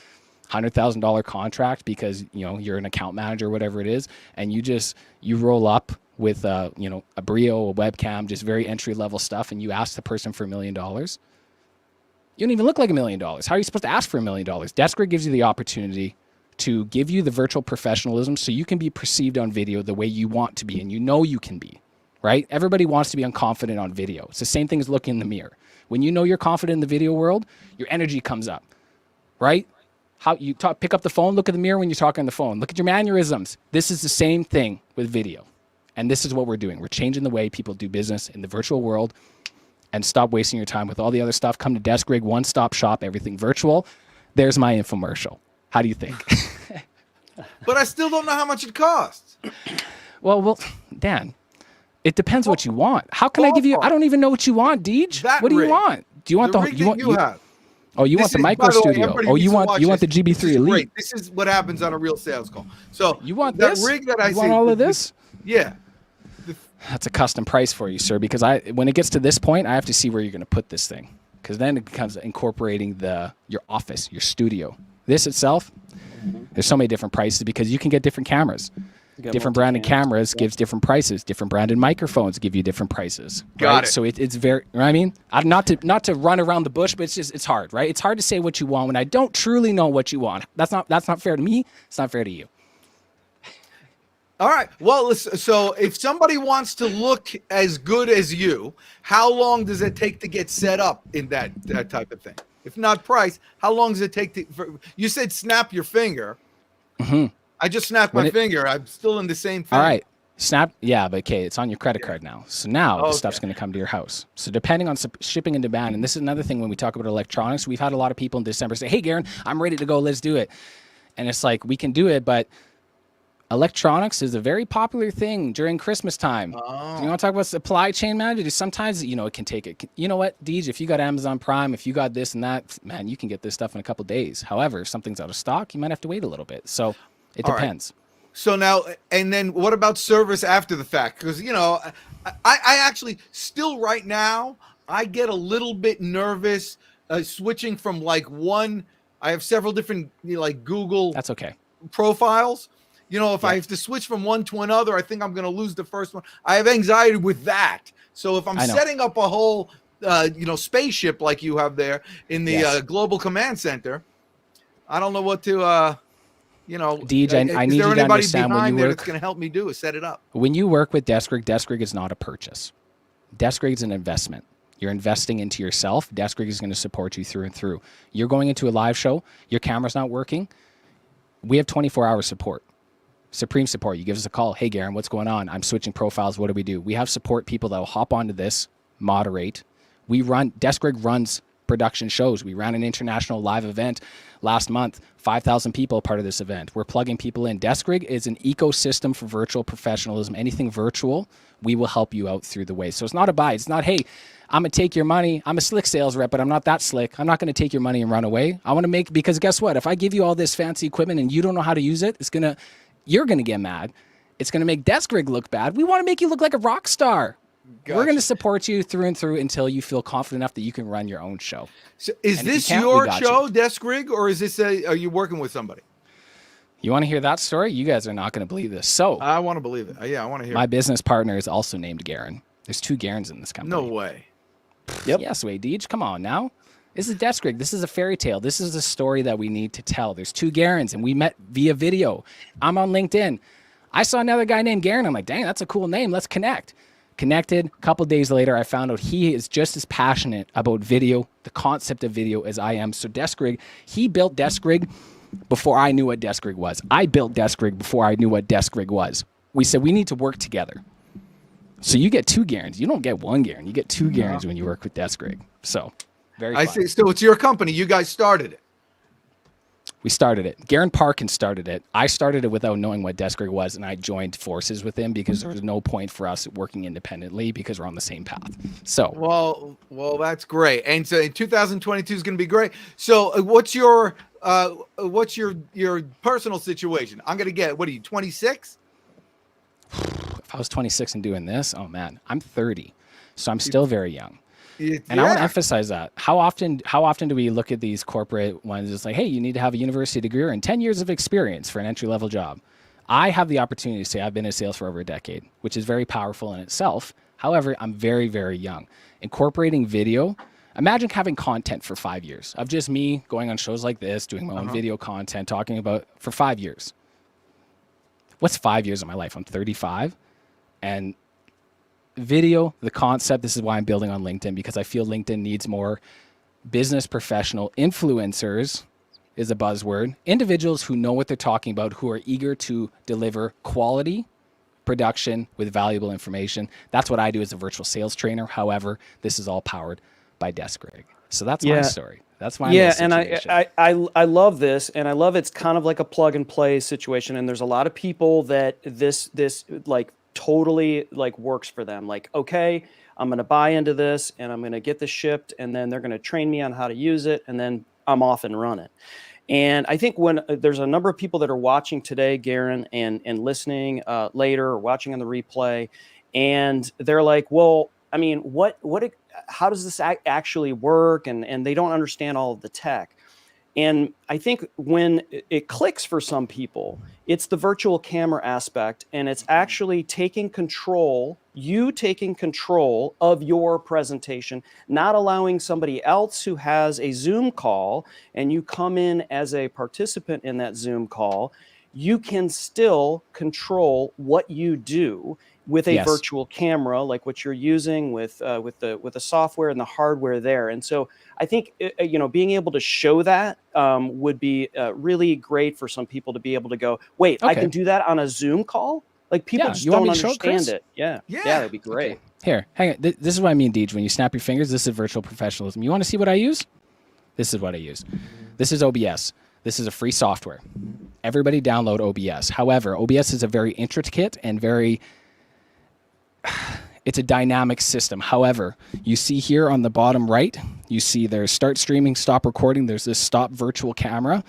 $100,000 contract because you're an account manager or whatever it is, and you roll up with a Brio, a webcam, just very entry level stuff, and you ask the person for $1 million. You don't even look like $1 million. How are you supposed to ask for $1 million? Deskrig gives you the opportunity to give you the virtual professionalism so you can be perceived on video the way you want to be and you can be. right? Everybody wants to be unconfident on video. It's the same thing as looking in the mirror. When you know you're confident in the video world, your energy comes up, right? How you talk, pick up the phone, look at the mirror when you're talking on the phone. Look at your mannerisms. This is the same thing with video. And this is what we're doing. We're changing the way people do business in the virtual world, and stop wasting your time with all the other stuff. Come to Deskrig, one-stop shop, everything virtual. There's my infomercial. How do you think? But I still don't know how much it costs. Well, Dan, it depends what you want. How can I give you? I don't even know what you want, Deej. What do you want? Do you want the rig that you have? Oh, you want the micro studio? Oh, you want the GB3 Elite? Great. This is what happens on a real sales call. So you want that this? rig that I you want all of this? Yeah. That's a custom price for you, sir. Because when it gets to this point, I have to see where you're going to put this thing. Because then it becomes incorporating your office, your studio. This itself, there's so many different prices because you can get different cameras. Different branded cameras gives different prices. Different branded microphones give you different prices. Got it. So it's very, you know what I mean? Not to run around the bush, but it's hard, right? It's hard to say what you want when I don't truly know what you want. That's not fair to me. It's not fair to you. All right. Well, so if somebody wants to look as good as you, how long does it take to get set up in that type of thing? If not price, how long does it take you said snap your finger. Mm-hmm. I just snapped my finger. I'm still in the same thing. All right. Snap. Yeah, but okay, it's on your credit card now. So now the stuff's going to come to your house. So depending on shipping and demand, and this is another thing when we talk about electronics, we've had a lot of people in December say, hey, Garrin, I'm ready to go. Let's do it. And it's like, we can do it, but electronics is a very popular thing during Christmas time. Oh. You want to talk about supply chain management? Sometimes, it can take it. You know what, Deej, if you got Amazon Prime, if you got this and that, man, you can get this stuff in a couple of days. However, if something's out of stock, you might have to wait a little bit. So it depends. Right. So now, and then what about service after the fact? Because, I actually still right now, I get a little bit nervous switching from I have several different Google That's okay. profiles. If I have to switch from one to another, I think I'm going to lose the first one. I have anxiety with that. So if I'm setting up a whole, spaceship like you have there in the global command center, I don't know what to, Deej, I need you to understand when you work. That's going to help me do is set it up. When you work with Deskrig is not a purchase. Deskrig is an investment. You're investing into yourself. Deskrig is going to support you through and through. You're going into a live show. Your camera's not working. We have 24-hour support. Supreme support. You give us a call. Hey, Garrin, what's going on? I'm switching profiles. What do we do? We have support people that will hop onto this, moderate. Deskrig runs production shows. We ran an international live event last month. 5,000 people part of this event. We're plugging people in. Deskrig is an ecosystem for virtual professionalism. Anything virtual, we will help you out through the way. So it's not a buy. It's not, hey, I'm going to take your money. I'm a slick sales rep, but I'm not that slick. I'm not going to take your money and run away. I want to because guess what? If I give you all this fancy equipment and you don't know how to use it, you're going to get mad. It's going to make Deskrig look bad. We want to make you look like a rock star. Gotcha. We're going to support you through and through until you feel confident enough that you can run your own show. So is this your show, Deskrig, or is this are you working with somebody? You want to hear that story? You guys are not going to believe this. So I want to believe it. Yeah, I want to hear my business partner is also named Garrin. There's 2 Garrins in this company. No way. Yep. Yes, way, Deej. Come on now. This is Deskrig. This is a fairy tale. This is a story that we need to tell. There's 2 Garrins, and we met via video. I'm on LinkedIn. I saw another guy named Garrin. I'm like, dang, that's a cool name. Let's connect. Connected. A couple days later, I found out he is just as passionate about video, the concept of video, as I am. So Deskrig, he built Deskrig before I knew what Deskrig was. I built Deskrig before I knew what Deskrig was. We said we need to work together. So you get 2 Garrins. You don't get 1 Garrin. You get 2 Garrins when you work with Deskrig. So very fun. I see. So it's your company. You guys started it. We started it. Garrin Parkin started it. I started it without knowing what Deskrig was, and I joined forces with him because there was no point for us working independently because we're on the same path. So well, that's great. And so in 2022 is going to be great. So what's your personal situation? I'm going to get, what are you, 26? If I was 26 and doing this, oh man, I'm 30, so I'm still very young. And I want to emphasize that. How often do we look at these corporate ones? It's like, hey, you need to have a university degree and 10 years of experience for an entry-level job. I have the opportunity to say I've been in sales for over a decade, which is very powerful in itself. However, I'm very, very young. Incorporating video, imagine having content for 5 years of just me going on shows like this, doing my own video content, talking about for 5 years. What's 5 years of my life? I'm 35, and video, the concept, this is why I'm building on LinkedIn, because I feel LinkedIn needs more business professional influencers is a buzzword. Individuals who know what they're talking about, who are eager to deliver quality production with valuable information. That's what I do as a virtual sales trainer. However, this is all powered by Deskrig. So that's my story. That's my and I love this, and I love it's kind of like a plug and play situation. And there's a lot of people that this like totally like works for them. Like, okay, I'm going to buy into this, and I'm going to get this shipped, and then they're going to train me on how to use it, and then I'm off and running. And I think when there's a number of people that are watching today, Garrin, and listening later or watching on the replay, and they're like, well, I mean, how does this actually work? And they don't understand all of the tech. And I think when it clicks for some people, it's the virtual camera aspect, and it's actually taking control of your presentation, not allowing somebody else who has a Zoom call and you come in as a participant in that Zoom call. You can still control what you do with a virtual camera, like what you're using with the software and the hardware there. And so I think being able to show that would be really great for some people to be able to go, wait, I can do that on a Zoom call. Like people just don't understand it. Yeah, that'd be great. Okay. Here, hang on. This is what I mean, Deej. When you snap your fingers, this is virtual professionalism. You want to see what I use? This is what I use. This is OBS. This is a free software. Everybody download OBS. However, OBS is a very intricate and it's a dynamic system. However, you see here on the bottom right, you see there's start streaming, stop recording. There's this stop virtual camera.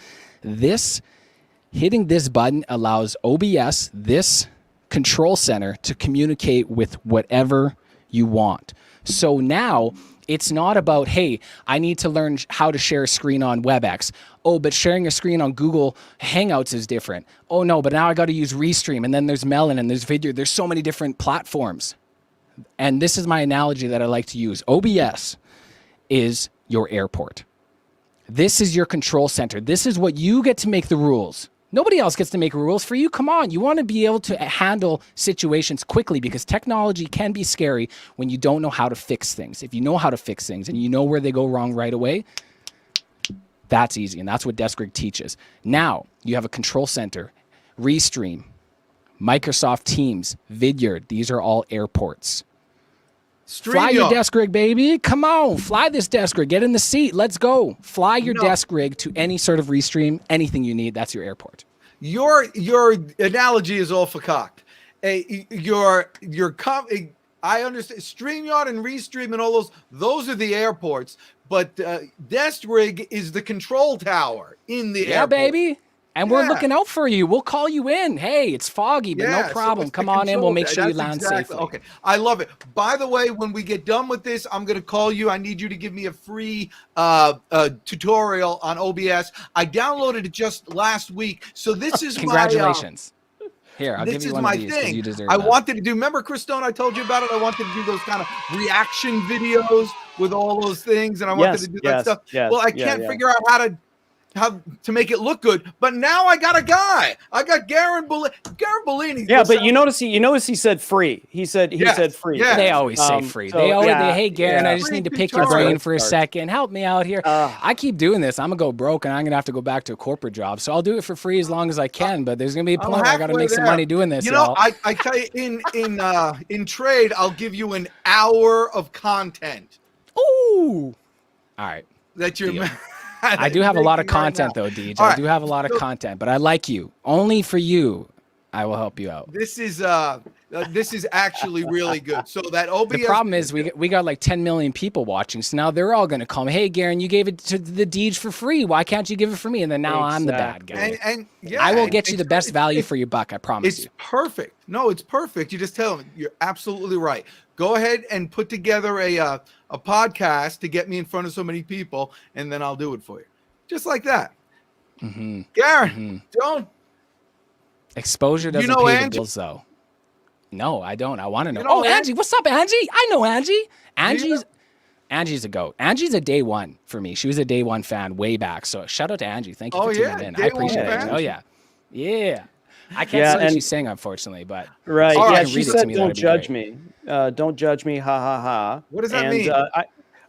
Hitting this button allows OBS, this control center, to communicate with whatever you want. So now it's not about, hey, I need to learn how to share a screen on WebEx. Oh, but sharing a screen on Google Hangouts is different. Oh no, but now I got to use Restream, and then there's Melon, and there's Video. There's so many different platforms. And this is my analogy that I like to use. OBS is your airport. This is your control center. This is what you get to make the rules. Nobody else gets to make rules for you. Come on. You want to be able to handle situations quickly, because technology can be scary when you don't know how to fix things. If you know how to fix things and you know where they go wrong right away, that's easy. And that's what Deskrig teaches. Now you have a control center, Restream, Microsoft Teams, Vidyard. These are all airports. Fly your Deskrig, baby. Come on. Fly this Deskrig. Get in the seat. Let's go. Fly your Deskrig to any sort of Restream, anything you need. That's your airport. Your analogy is all fakaked. I understand StreamYard and Restream and all those are the airports, but Deskrig is the control tower in the airport. Yeah, baby. And we're looking out for you. We'll call you in. Hey, it's foggy, but no problem. So come on in. We'll make sure you land safely. Okay. I love it. By the way, when we get done with this, I'm going to call you. I need you to give me a free tutorial on OBS. I downloaded it just last week. So this is congratulations. Here, I'll give you one of these because you deserve it. Wanted to do, remember, Chris Stone, I told you about it? I wanted to do those kind of reaction videos with all those things, and I wanted to do that stuff. Well, I can't figure out how to make it look good, but now I got a guy. I got Garrin Bulani. Yeah, but you notice he said free. He said free. Yeah. They always say free. Hey Garrin, I just need to pick your brain for a second. Help me out here. I keep doing this. I'm gonna go broke, and I'm gonna have to go back to a corporate job. So I'll do it for free as long as I can. But there's gonna be a point where I gotta make some money doing this. You know, I tell you, in trade, I'll give you an hour of content. Ooh. All right. That you're. I do have a lot of content, though, DJ. I do have a lot of content, but I like you. Only for you, I will help you out. This is actually really good. So that OBS. The problem is we got like 10 million people watching, so now they're all going to call me. Hey, Garrin, you gave it to the Deej for free. Why can't you give it for me? And then now I'm the bad guy. And I will get you the best value for your buck. I promise you. It's perfect. No, it's perfect. You just tell them you're absolutely right. Go ahead and put together a podcast to get me in front of so many people, and then I'll do it for you. Just like that. Mm-hmm. Garrin, don't. Exposure doesn't pay the bills, though. No, I don't. I want to know. Angie. What's up, Angie? I know Angie. Angie's a goat. Angie's a day one for me. She was a day one fan way back. So shout out to Angie. Thank you for tuning in. I appreciate it. Oh, yeah. Yeah. I can't see what she's saying, unfortunately, but right. All Yeah, right, she said, "Don't judge me. Don't judge me. Ha ha ha." What does that mean?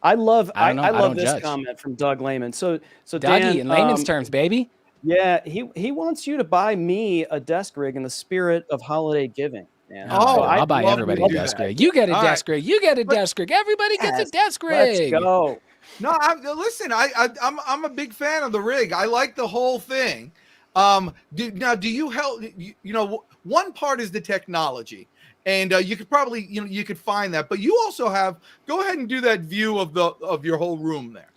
I love I don't know. I I love don't this judge. comment from Doug Lehman. So Dougie, Dan, in layman's terms, baby. yeah, he wants you to buy me a Deskrig in the spirit of holiday giving. Man. Oh, So I'll buy love everybody to a do Deskrig. that. You get a All right. Deskrig. You get a But- Deskrig. Everybody gets a Deskrig. Let's go. No, listen. I'm a big fan of the rig. I like the whole thing. Do you help? You know, one part is the technology, and you could probably you could find that. But you also have. Go ahead and do that view of your whole room there.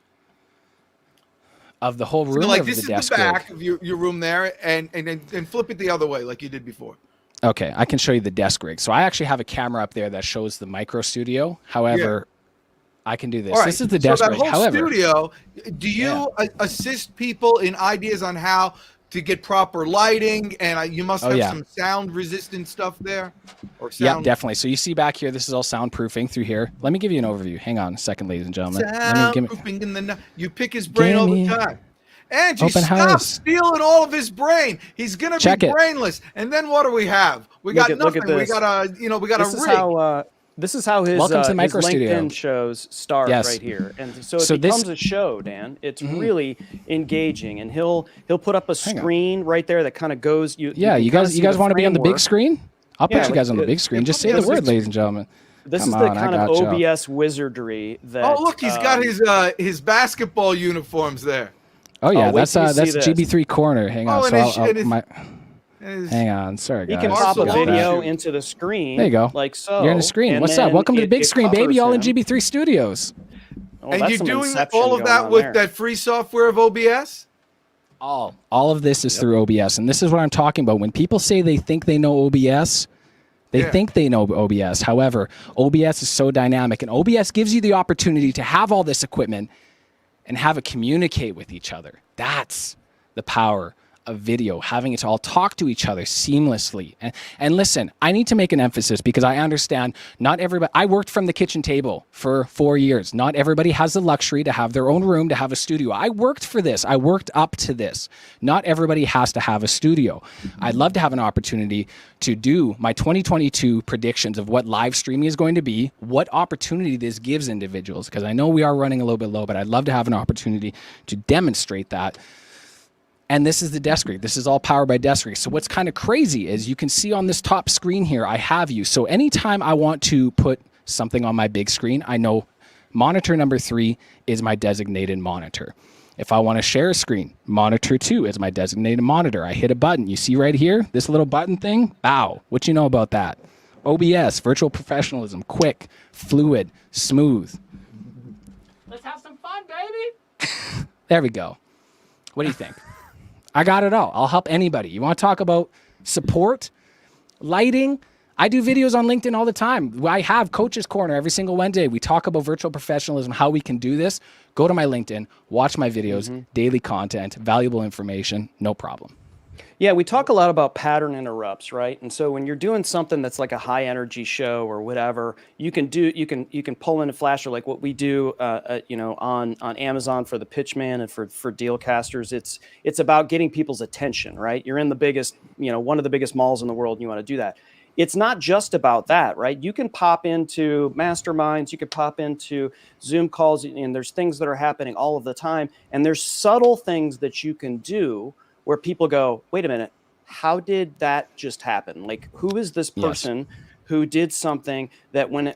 Of the whole room, So, like or this of is the the Deskrig? back of your room there, and flip it the other way like you did before. Okay, I can show you the Deskrig. So I actually have a camera up there that shows the micro studio. However, I can do this. All right. This is the So that Deskrig. whole However, studio, do you assist people in ideas on how to get proper lighting? And you must have some sound resistant stuff there. Or sound. Yeah, definitely. So you see back here, this is all soundproofing through here. Let me give you an overview. Hang on a second, ladies and gentlemen. Soundproofing in the you pick his brain all the time. Angie, Open stop house. stealing all of his brain. He's gonna Check be it. brainless. And then what do we have? We got nothing. We got a rig. This is how his, Welcome to his Micro Studio. LinkedIn shows start right here, and so it becomes a show. Dan, it's really engaging, and he'll put up a screen right there that kind of goes. You guys want to be on the big screen? I'll put you guys on the big screen. Just say the word, ladies and gentlemen. This is the kind of OBS wizardry that. Oh, look, he's got his basketball uniforms there. Oh yeah, that's GB3 corner. Hang on, hang on. Sorry, guys. He can pop a video into the screen. There you go. Like so. You're in the screen. What's up? Welcome to the big screen, baby. All in GB3 Studios. Oh, and you're doing all of that with that free software of OBS? All of this is through OBS, and this is what I'm talking about. When people say they think they know OBS, they think they know OBS. However, OBS is so dynamic, and OBS gives you the opportunity to have all this equipment and have it communicate with each other. That's the power of video, having it to all talk to each other seamlessly. And listen, I need to make an emphasis because I understand not everybody, I worked from the kitchen table for 4 years. Not everybody has the luxury to have their own room, to have a studio. I worked for this. I worked up to this. Not everybody has to have a studio. I'd love to have an opportunity to do my 2022 predictions of what live streaming is going to be, what opportunity this gives individuals, because I know we are running a little bit low, but I'd love to have an opportunity to demonstrate that. And this is the Deskrig. This is all powered by Deskrig. So what's kind of crazy is you can see on this top screen here, I have you. So anytime I want to put something on my big screen, I know monitor number 3 is my designated monitor. If I want to share a screen, monitor 2 is my designated monitor. I hit a button. You see right here, this little button thing? Bow. What you know about that? OBS, virtual professionalism, quick, fluid, smooth. Let's have some fun, baby. There we go. What do you think? I got it all. I'll help anybody. You want to talk about support, lighting? I do videos on LinkedIn all the time. I have Coach's Corner every single Wednesday. We talk about virtual professionalism, how we can do this. Go to my LinkedIn, watch my videos, daily content, valuable information, no problem. Yeah, we talk a lot about pattern interrupts, right? And so when you're doing something that's like a high energy show or whatever, you can pull in a flasher like what we do, on Amazon for the Pitchman and for Dealcasters. It's about getting people's attention, right? You're in the biggest, one of the biggest malls in the world, and you want to do that. It's not just about that, right? You can pop into masterminds, you could pop into Zoom calls, and there's things that are happening all of the time, and there's subtle things that you can do where people go, wait a minute, how did that just happen? Like, who is this person who did something that when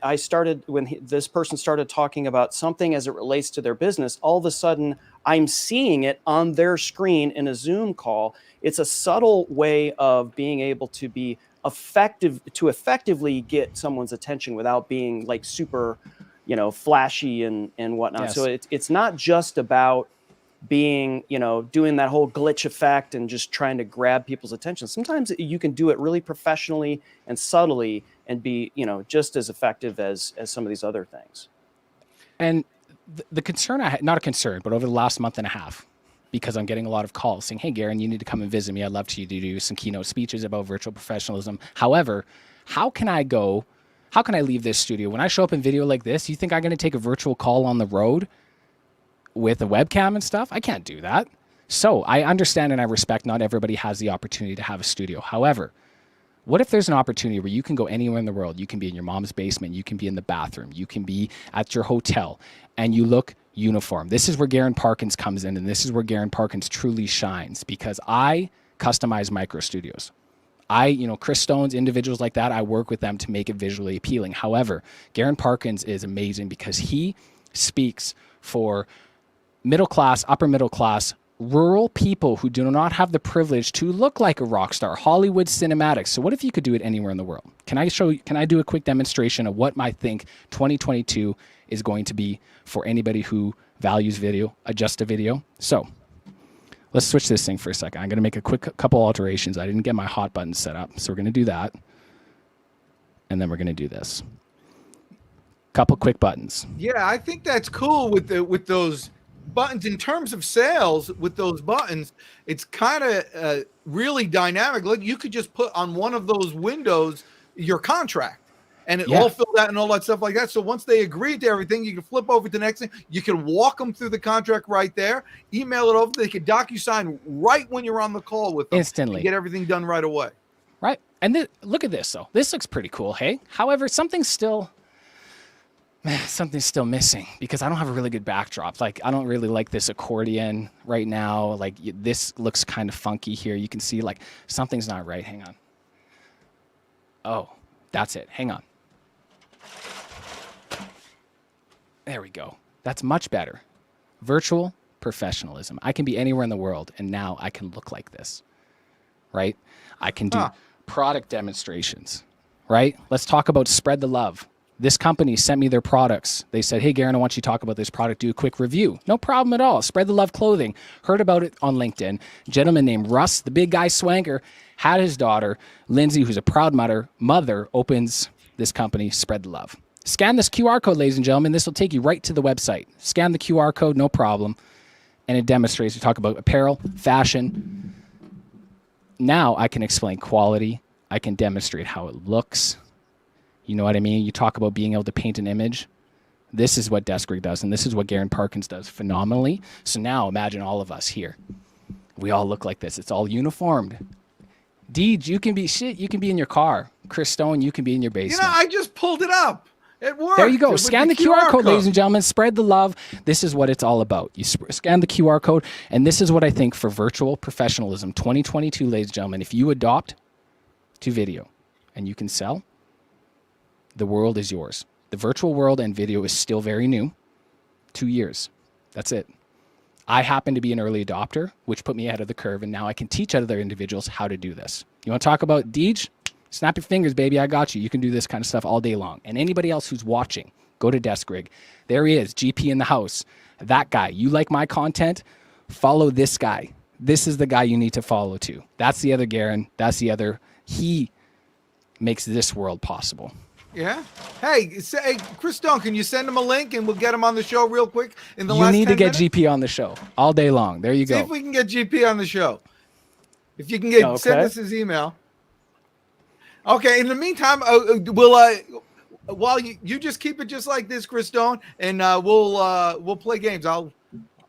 this person started talking about something as it relates to their business, all of a sudden I'm seeing it on their screen in a Zoom call. It's a subtle way of being able to be effective, to effectively get someone's attention without being like super, flashy and whatnot. Yes. So it's not just about being, doing that whole glitch effect and just trying to grab people's attention. Sometimes you can do it really professionally and subtly and be, just as effective as some of these other things. And the concern I had, not a concern, but over the last month and a half, because I'm getting a lot of calls saying, hey, Garrin, you need to come and visit me. I'd love to do some keynote speeches about virtual professionalism. However, how can I leave this studio? When I show up in video like this, you think I'm going to take a virtual call on the road with a webcam and stuff? I can't do that. So I understand and I respect not everybody has the opportunity to have a studio. However, what if there's an opportunity where you can go anywhere in the world? You can be in your mom's basement. You can be in the bathroom. You can be at your hotel and you look uniform. This is where Garrin Parkins comes in, and this is where Garrin Parkins truly shines, because I customize micro studios. Chris Stone's, individuals like that, I work with them to make it visually appealing. However, Garrin Parkins is amazing because he speaks for middle class, upper middle class, rural people who do not have the privilege to look like a rock star, Hollywood cinematics. So what if you could do it anywhere in the world? Can I do a quick demonstration of what I think 2022 is going to be for anybody who values video, adjust a video? So let's switch this thing for a second. I'm going to make a quick couple alterations. I didn't get my hot button set up, so we're going to do that. And then we're going to do this. Couple quick buttons. Yeah, I think that's cool with those buttons. In terms of sales, with those buttons, it's kind of really dynamic. Look, you could just put on one of those windows your contract, and it all filled out and all that stuff like that. So once they agree to everything, you can flip over to the next thing. You can walk them through the contract right there, email it over. They can DocuSign right when you're on the call with them. Instantly. Get everything done right away. Right. And look at this, though. This looks pretty cool, hey? However, something's still missing, because I don't have a really good backdrop. Like, I don't really like this accordion right now. Like, this looks kind of funky here. You can see, like, something's not right. Hang on. Oh, that's it. Hang on. There we go. That's much better. Virtual professionalism. I can be anywhere in the world, and now I can look like this, right? I can do product demonstrations, right? Let's talk about spread the love. This company sent me their products. They said, hey, Garrin, I want you to talk about this product. Do a quick review. No problem at all. Spread the love clothing. Heard about it on LinkedIn. A gentleman named Russ, the big guy swanker, had his daughter, Lindsay, who's a proud mother, opens this company, Spread the Love. Scan this QR code, ladies and gentlemen. This will take you right to the website. Scan the QR code, no problem. And it demonstrates, we talk about apparel, fashion. Now I can explain quality. I can demonstrate how it looks. You know what I mean? You talk about being able to paint an image. This is what Deskrig does, and this is what Garrin Parkins does phenomenally. So now imagine all of us here. We all look like this. It's all uniformed. Deej, you can be in your car. Chris Stone, you can be in your basement. You know, I just pulled it up. It worked. There you go. Scan the QR code, ladies and gentlemen. Spread the love. This is what it's all about. You scan the QR code, and this is what I think for virtual professionalism 2022, ladies and gentlemen. If you adopt to video and you can sell, the world is yours. The virtual world and video is still very new. 2 years. That's it. I happen to be an early adopter, which put me ahead of the curve, and now I can teach other individuals how to do this. You want to talk about Deej? Snap your fingers, baby. I got you. You can do this kind of stuff all day long. And anybody else who's watching, go to Deskrig. There he is, GP in the house. That guy. You like my content? Follow this guy. This is the guy you need to follow too. That's the other Garrin. That's the other. He makes this world possible. Yeah. Hey, Chris Stone, can you send him a link and we'll get him on the show real quick in the last 10 minutes? You need to get minutes? GP on the show all day long. There you go. See if we can get GP on the show. If you can send us his email. Okay. In the meantime, while you just keep it just like this, Chris Stone, and we'll play games. I'll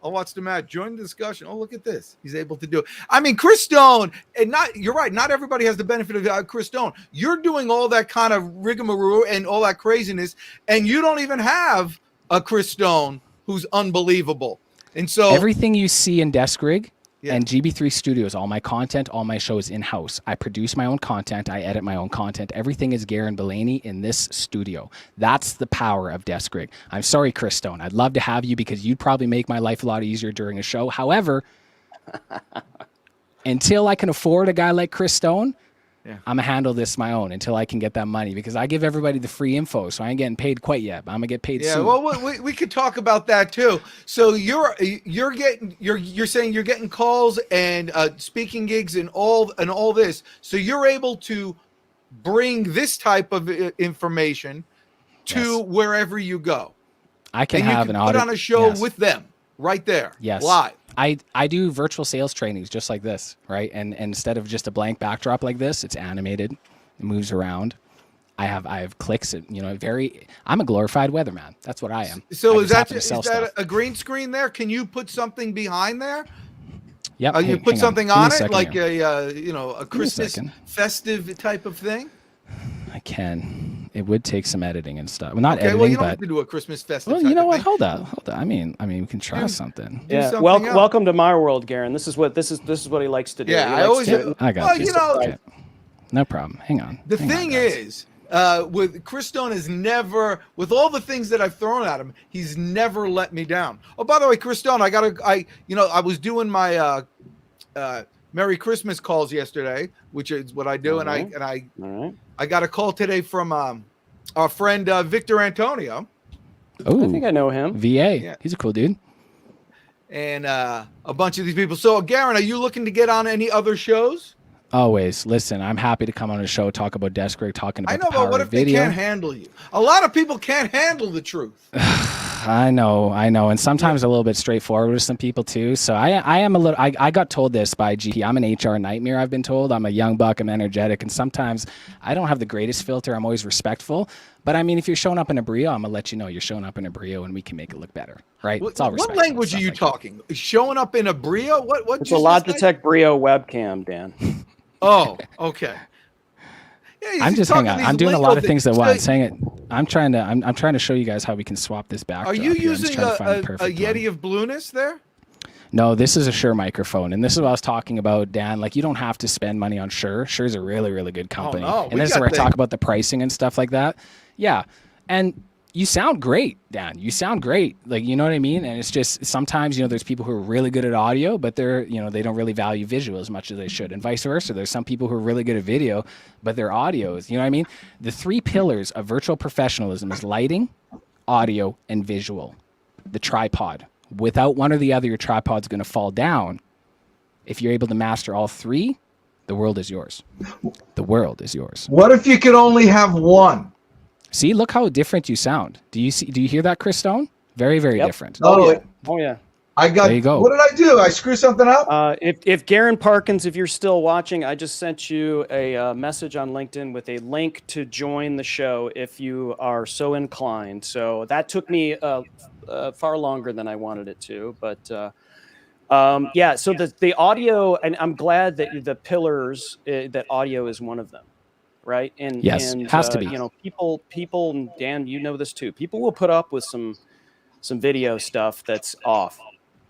watch the match. Join the discussion. Oh, look at this. He's able to do it. I mean, Chris Stone, and you're right. Not everybody has the benefit of Chris Stone. You're doing all that kind of rigmarole and all that craziness, and you don't even have a Chris Stone who's unbelievable. And so everything you see in Deskrig and GB3 Studios, all my content, all my shows in-house. I produce my own content. I edit my own content. Everything is Garrin Bulani in this studio. That's the power of Deskrig. I'm sorry, Chris Stone. I'd love to have you because you'd probably make my life a lot easier during a show. However, until I can afford a guy like Chris Stone, I'm going to handle this my own until I can get that money, because I give everybody the free info, so I ain't getting paid quite yet, but I'm going to get paid soon. Yeah, well, we could talk about that too. So you're saying you're getting calls and speaking gigs and all this. So you're able to bring this type of information to wherever you go. I can have an put on a show with them right there. Yes. Live. I do virtual sales trainings just like this, right? And instead of just a blank backdrop like this, it's animated. It moves around. I have clicks. I'm a glorified weatherman. That's what I am. So is that a green screen there? Can you put something behind there? Yep. You put something Give me on a it, second like here. a Christmas second. festive type of thing. I can. It would take some editing and stuff. Well, not Okay, editing, well, you don't but have to do a Christmas festive. well, type you know of what? thing. Hold up. I mean, we can try something. Do Yeah. something else. Welcome to my world, Garrin. This is what he likes to do. Yeah, He I likes always. to- I got Well, you. you know, Okay. No problem. Hang on. the Hang on, thing guys. is, with Chris Stone has never, with all the things that I've thrown at him, he's never let me down. Oh, by the way, Chris Stone, I was doing my Merry Christmas calls yesterday, which is what I do, All right. I got a call today from our friend Victor Antonio, Oh, I think I know him. VA. Yeah. He's a cool dude. and a bunch of these people. So, Garrin, are you looking to get on any other shows? Always. Listen, I'm happy to come on a show, talk about Deskrig, talking about I know, the power but what of if they video. can't handle you? A lot of people can't handle the truth. I know, and sometimes a little bit straightforward with some people too. So I am a little. I got told this by GP. I'm an HR nightmare. I've been told I'm a young buck. I'm energetic, and sometimes I don't have the greatest filter. I'm always respectful, but I mean, if you're showing up in a brio, I'm gonna let you know you're showing up in a brio, and we can make it look better, right? It's all What respectful, language are stuff you like that. talking? Showing up in a brio? What? It's a Logitech Brio webcam, Dan. Oh, okay. Yeah, I'm just hanging on. I'm doing a lot of things at once. So, Hang it. I'm trying to show you guys how we can swap this backdrop. are you here. I'm just using trying to a find the perfect one. Yeti of blueness there? No, this is a Shure microphone, and this is what I was talking about, Dan. Like, you don't have to spend money on Shure. Shure's a really, really good company. no, and this is where I talk about the pricing and stuff like that. Yeah, and you sound great, Dan. You sound great. Like, you know what I mean? And it's just sometimes, there's people who are really good at audio, but they're, they don't really value visual as much as they should, and vice versa. There's some people who are really good at video, but their audio is, you know what I mean? The three pillars of virtual professionalism is lighting, audio, and visual. The tripod. Without one or the other, your tripod's going to fall down. If you're able to master all three, the world is yours. The world is yours. What if you could only have one? See, look how different you sound. Do you hear that, Chris Stone? Very, very different. Oh, yeah. Oh yeah. I got. There you go. What did I do? I screw something up? If Garrin Parkins, if you're still watching, I just sent you a message on LinkedIn with a link to join the show if you are so inclined. So that took me far longer than I wanted it to, but yeah. So the audio, and I'm glad that the pillars that audio is one of them. Right. And yes, and, it has to be. People, and Dan, you know this too. People will put up with some video stuff that's off.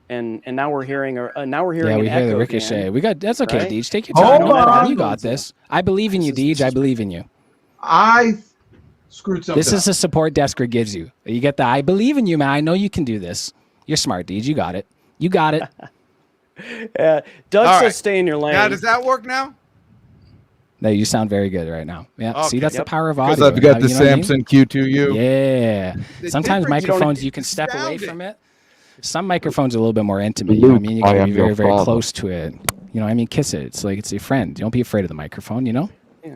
And now we're hearing Yeah, we hear the ricochet. Dan, That's okay, right? Deej. Take your time. Hold No problem. on. You got this. I believe in you, Deej. I believe in you. I screwed something This is the support Deskrig gives you. You get that? I believe in you, man. I know you can do this. You're smart, Deej. You got it. You got it. Doug All says right. stay in your lane. Now, does that work now? No, you sound very good right now. Yeah. Okay, See, that's yep. the power of Because audio. I've got the You know what I mean? Samson Q2U. Yeah. The Sometimes difference- microphones you can step away from it. Some microphones are a little bit more intimate. You know what I mean? You gotta be very, very close to it. You know what I mean? Kiss it. It's like it's your friend. Don't be afraid of the microphone,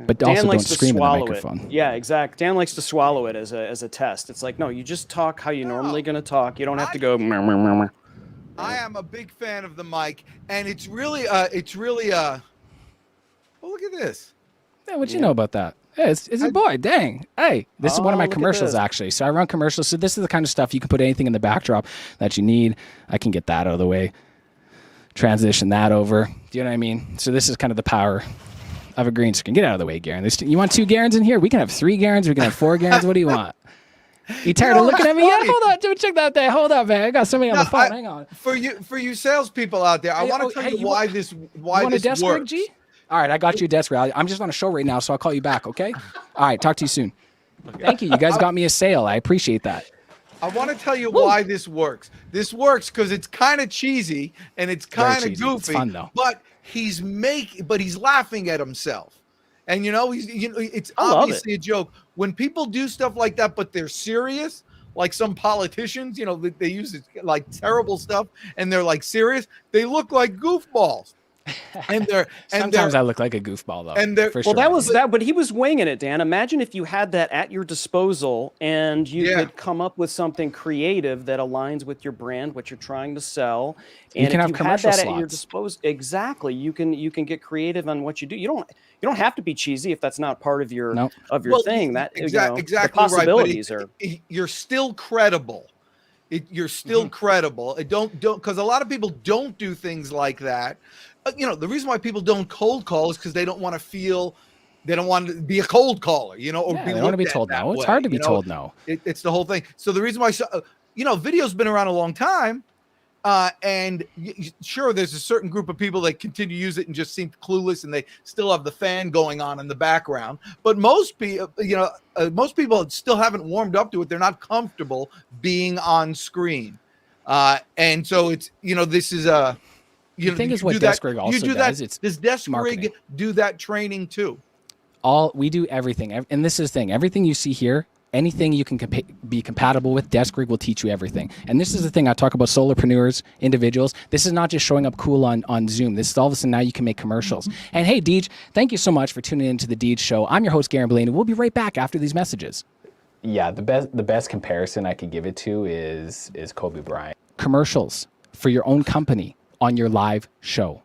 But Dan also don't likes to scream in the swallow microphone. it. Yeah, exactly. Dan likes to swallow it as a test. It's like, no, you just talk how you're normally going to talk. You don't have to go. I am a big fan of the mic, and it's really oh, look at this. Yeah, what you know about that? Hey, it's a boy. Dang. Hey, this is one of my look at commercials, this. actually. So I run commercials. So this is the kind of stuff you can put anything in the backdrop that you need. I can get that out of the way. Transition that over. Do you know what I mean? So this is kind of the power of a green screen. Get out of the way, Garrin. You want 2 Garrins in here? We can have 3 Garrins. We can have 4 Garrins. What do you want? You tired of looking at me? Yeah, hold on. Check that there. Hold up, man. I got somebody on the phone. Hang on. For you salespeople out there, I want to tell you why this want a this desk rig, works. G? All right, I got you a desk rig. I'm just on a show right now, so I'll call you back, okay? All right, talk to you soon. Thank you. You guys got me a sale. I appreciate that. I want to tell you why this works. This works because it's kind of cheesy and it's Very kind of cheesy. goofy. It's fun, though. But he's laughing at himself, and it's I love obviously a joke when people do stuff like that, but they're serious. Like some politicians, they use it like terrible stuff, and they're like serious. They look like goofballs, and Sometimes I look like a goofball, though. And they're- for Well, sure. that was that, but he was winging it, Dan. Imagine if you had that at your disposal and you could come up with something creative that aligns with your brand, what you're trying to sell. And can if have you had commercial that at your slots. disposal, exactly, you can get creative on what you do. You don't have to be cheesy if that's not part of your Nope. thing. That exactly the right. But possibilities are. you're still credible. you're still credible. Don't because a lot of people don't do things like that. The reason why people don't cold call is because they don't want to be a cold caller, or Yeah, be they don't want to be looked at told that no. It's way, hard to be told no. It's the whole thing. So the reason why, video's been around a long time, and sure, there's a certain group of people that continue to use it and just seem clueless, and they still have the fan going on in the background. But most people, most people still haven't warmed up to it. They're not comfortable being on screen, and so it's this is a. The thing is what Deskrig also does. Does Deskrig do that training too? We do everything, and this is the thing. Everything you see here, anything you can be compatible with, Deskrig will teach you everything. And this is the thing I talk about: solopreneurs, individuals. This is not just showing up cool on Zoom. This is all of a sudden now you can make commercials. And hey, Deej, thank you so much for tuning into the Deej Show. I'm your host, Garrin Bulani. We'll be right back after these messages. Yeah, the best comparison I could give it to is Kobe Bryant. Commercials for your own company on your live show.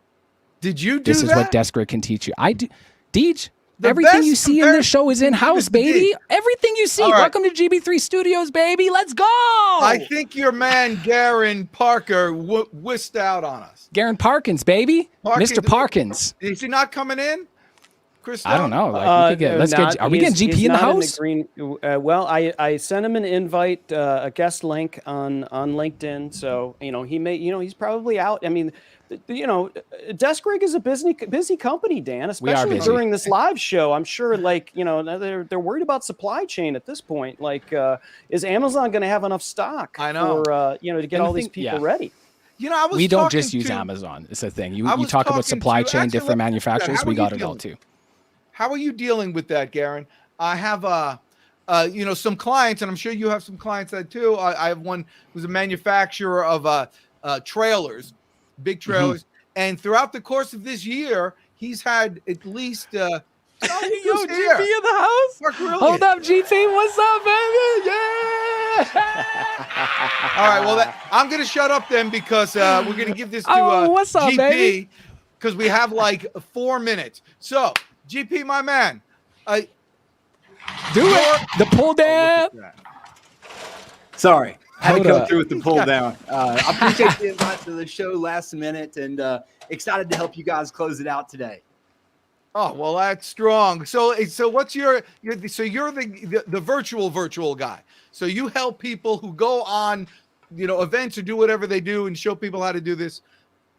Did you do this that? Is what Deskrig can teach you. I do. Deej, everything you see in this show is in-house, baby. Everything you see. Right. Welcome to GB3 Studios, baby. Let's go. I think your man, Garrin Parker, whisked out on us. Garrin Parkins, baby. Mr. Parkins. Is he not coming in? I don't know. Like, are we getting GP in the house? Well, I sent him an invite, a guest link on LinkedIn. So, he may, he's probably out. I mean, Deskrig is a busy company, Dan, especially during this live show. I'm sure they're worried about supply chain at this point. Like, is Amazon going to have enough stock for, to get all these people ready? We don't just use Amazon. It's a thing. You talk about supply chain, different manufacturers. We got it all too. How are you dealing with that, Garrin? I have some clients, and I'm sure you have some clients that too. I have one who's a manufacturer of trailers, big trailers, and throughout the course of this year, he's had at least. Yo, GP in the house. Hold up, GP. What's up, baby? Yeah. All right. Well, I'm gonna shut up then because we're gonna give this to what's up, GP because we have like 4 minutes. So. GP, my man. Do it. The pull down. Sorry. Had to go through with the pull down. I appreciate the invite to the show last minute and excited to help you guys close it out today. Oh, well, that's strong. So what's you're the virtual guy. So you help people who go on, events or do whatever they do and show people how to do this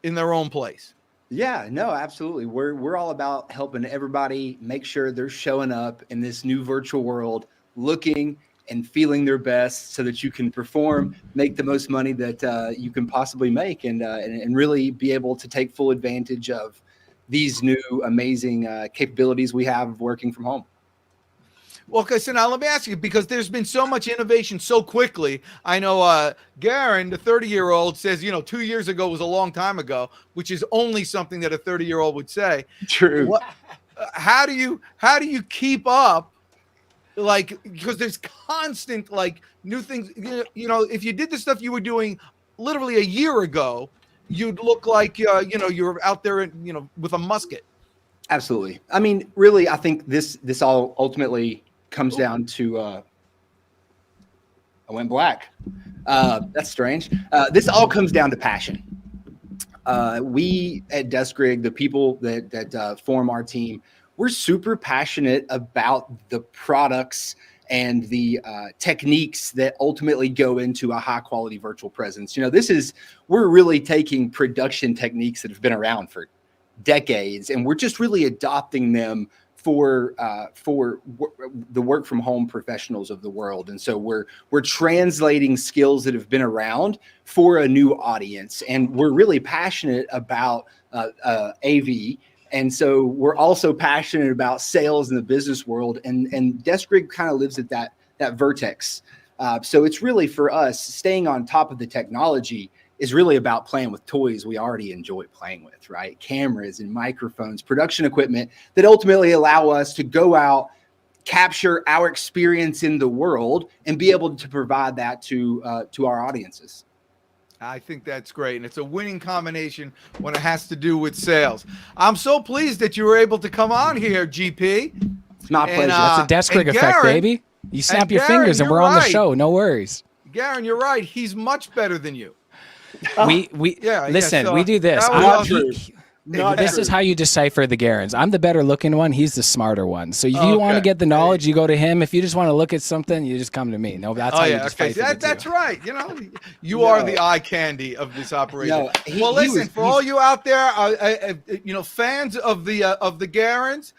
in their own place. Yeah, no, absolutely. We're all about helping everybody make sure they're showing up in this new virtual world, looking and feeling their best so that you can perform, make the most money that you can possibly make and really be able to take full advantage of these new amazing capabilities we have of working from home. Well, okay, so now let me ask you, because there's been so much innovation so quickly. I know Garrin, the 30-year-old, says, 2 years ago was a long time ago, which is only something that a 30-year-old would say. True. How do you keep up? Because there's constant new things. If you did the stuff you were doing literally a year ago, you'd look like you're out there, with a musket. Absolutely. I mean, really, I think this all ultimately comes down to I went black. That's strange. This all comes down to passion. We at Deskrig, the people that form our team, we're super passionate about the products and the techniques that ultimately go into a high quality virtual presence. We're really taking production techniques that have been around for decades, and we're just really adopting them for the work from home professionals of the world. And so we're translating skills that have been around for a new audience. And we're really passionate about AV. And so we're also passionate about sales in the business world. And Deskrig kind of lives at that vertex. So it's really, for us, staying on top of the technology is really about playing with toys we already enjoy playing with, right? Cameras and microphones, production equipment that ultimately allow us to go out, capture our experience in the world, and be able to provide that to our audiences. I think that's great. And it's a winning combination when it has to do with sales. I'm so pleased that you were able to come on here, GP. It's my pleasure. That's a Deskrig effect, baby. You snap your fingers and we're on the show. No worries. Garrin, you're right. He's much better than you. We listen. so we do this. that was Not awesome. true. Not This true. is how you decipher the Garrins. I'm the better looking one. He's the smarter one. So if you want to Okay. get the knowledge, you go to him. If you just want to look at something, you just come to me. No, that's how you decipher the two. That's right. You know, you are the eye candy of this operation. No, well, listen, for all you out there, fans of the Garrins,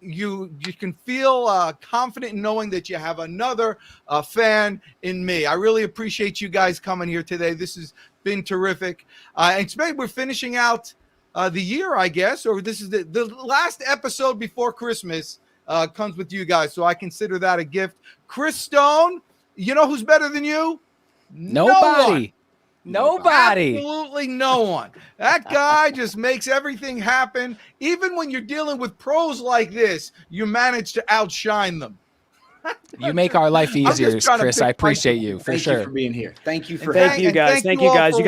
you can feel confident in knowing that you have another fan in me. I really appreciate you guys coming here today. This has been terrific. And today we're finishing out the year, I guess, or this is the last episode before Christmas comes with you guys. So I consider that a gift. Chris Stone, you know who's better than you? Nobody. Absolutely no one. That guy just makes everything happen. Even when you're dealing with pros like this, you manage to outshine them. You make our life easier, Chris. I appreciate you for Thank sure. you for being here. Thank you for Thank you guys. thank Thank you you all guys. for You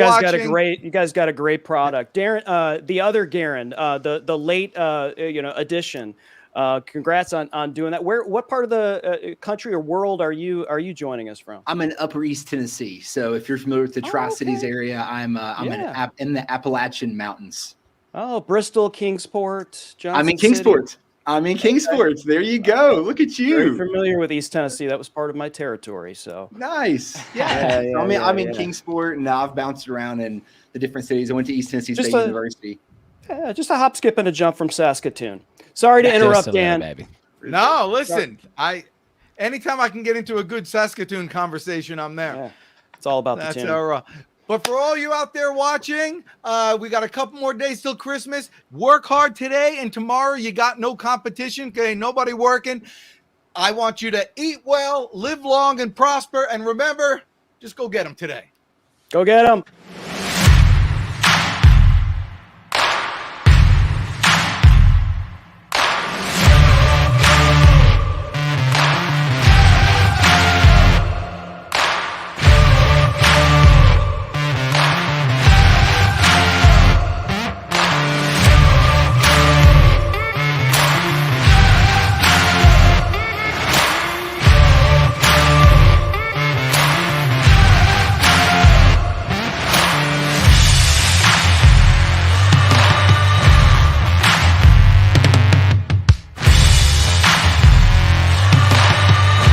guys got a great product. Darren, the other Garrin, the late addition. Congrats on doing that. What part of the country or world are you joining us from? I'm in Upper East Tennessee. So if you're familiar with the Tri-Cities area, I'm in the Appalachian Mountains. Oh, Bristol, Kingsport, Johnson I'm in City. Kingsport. I'm in Kingsport. There you go. Look at Very you. familiar with East Tennessee. That was part of my territory. So Nice. Yeah, I'm in Kingsport, and I've bounced around in the different cities. I went to East Tennessee State University. Yeah, just a hop, skip, and a jump from Saskatoon. Sorry to interrupt, Dan. Baby. No, listen. Anytime I can get into a good Saskatoon conversation, I'm there. Yeah, it's all about the tune. But for all you out there watching, we got a couple more days till Christmas. Work hard today and tomorrow. You got no competition. Okay, nobody working. I want you to eat well, live long, and prosper. And remember, just go get them today. Go get them.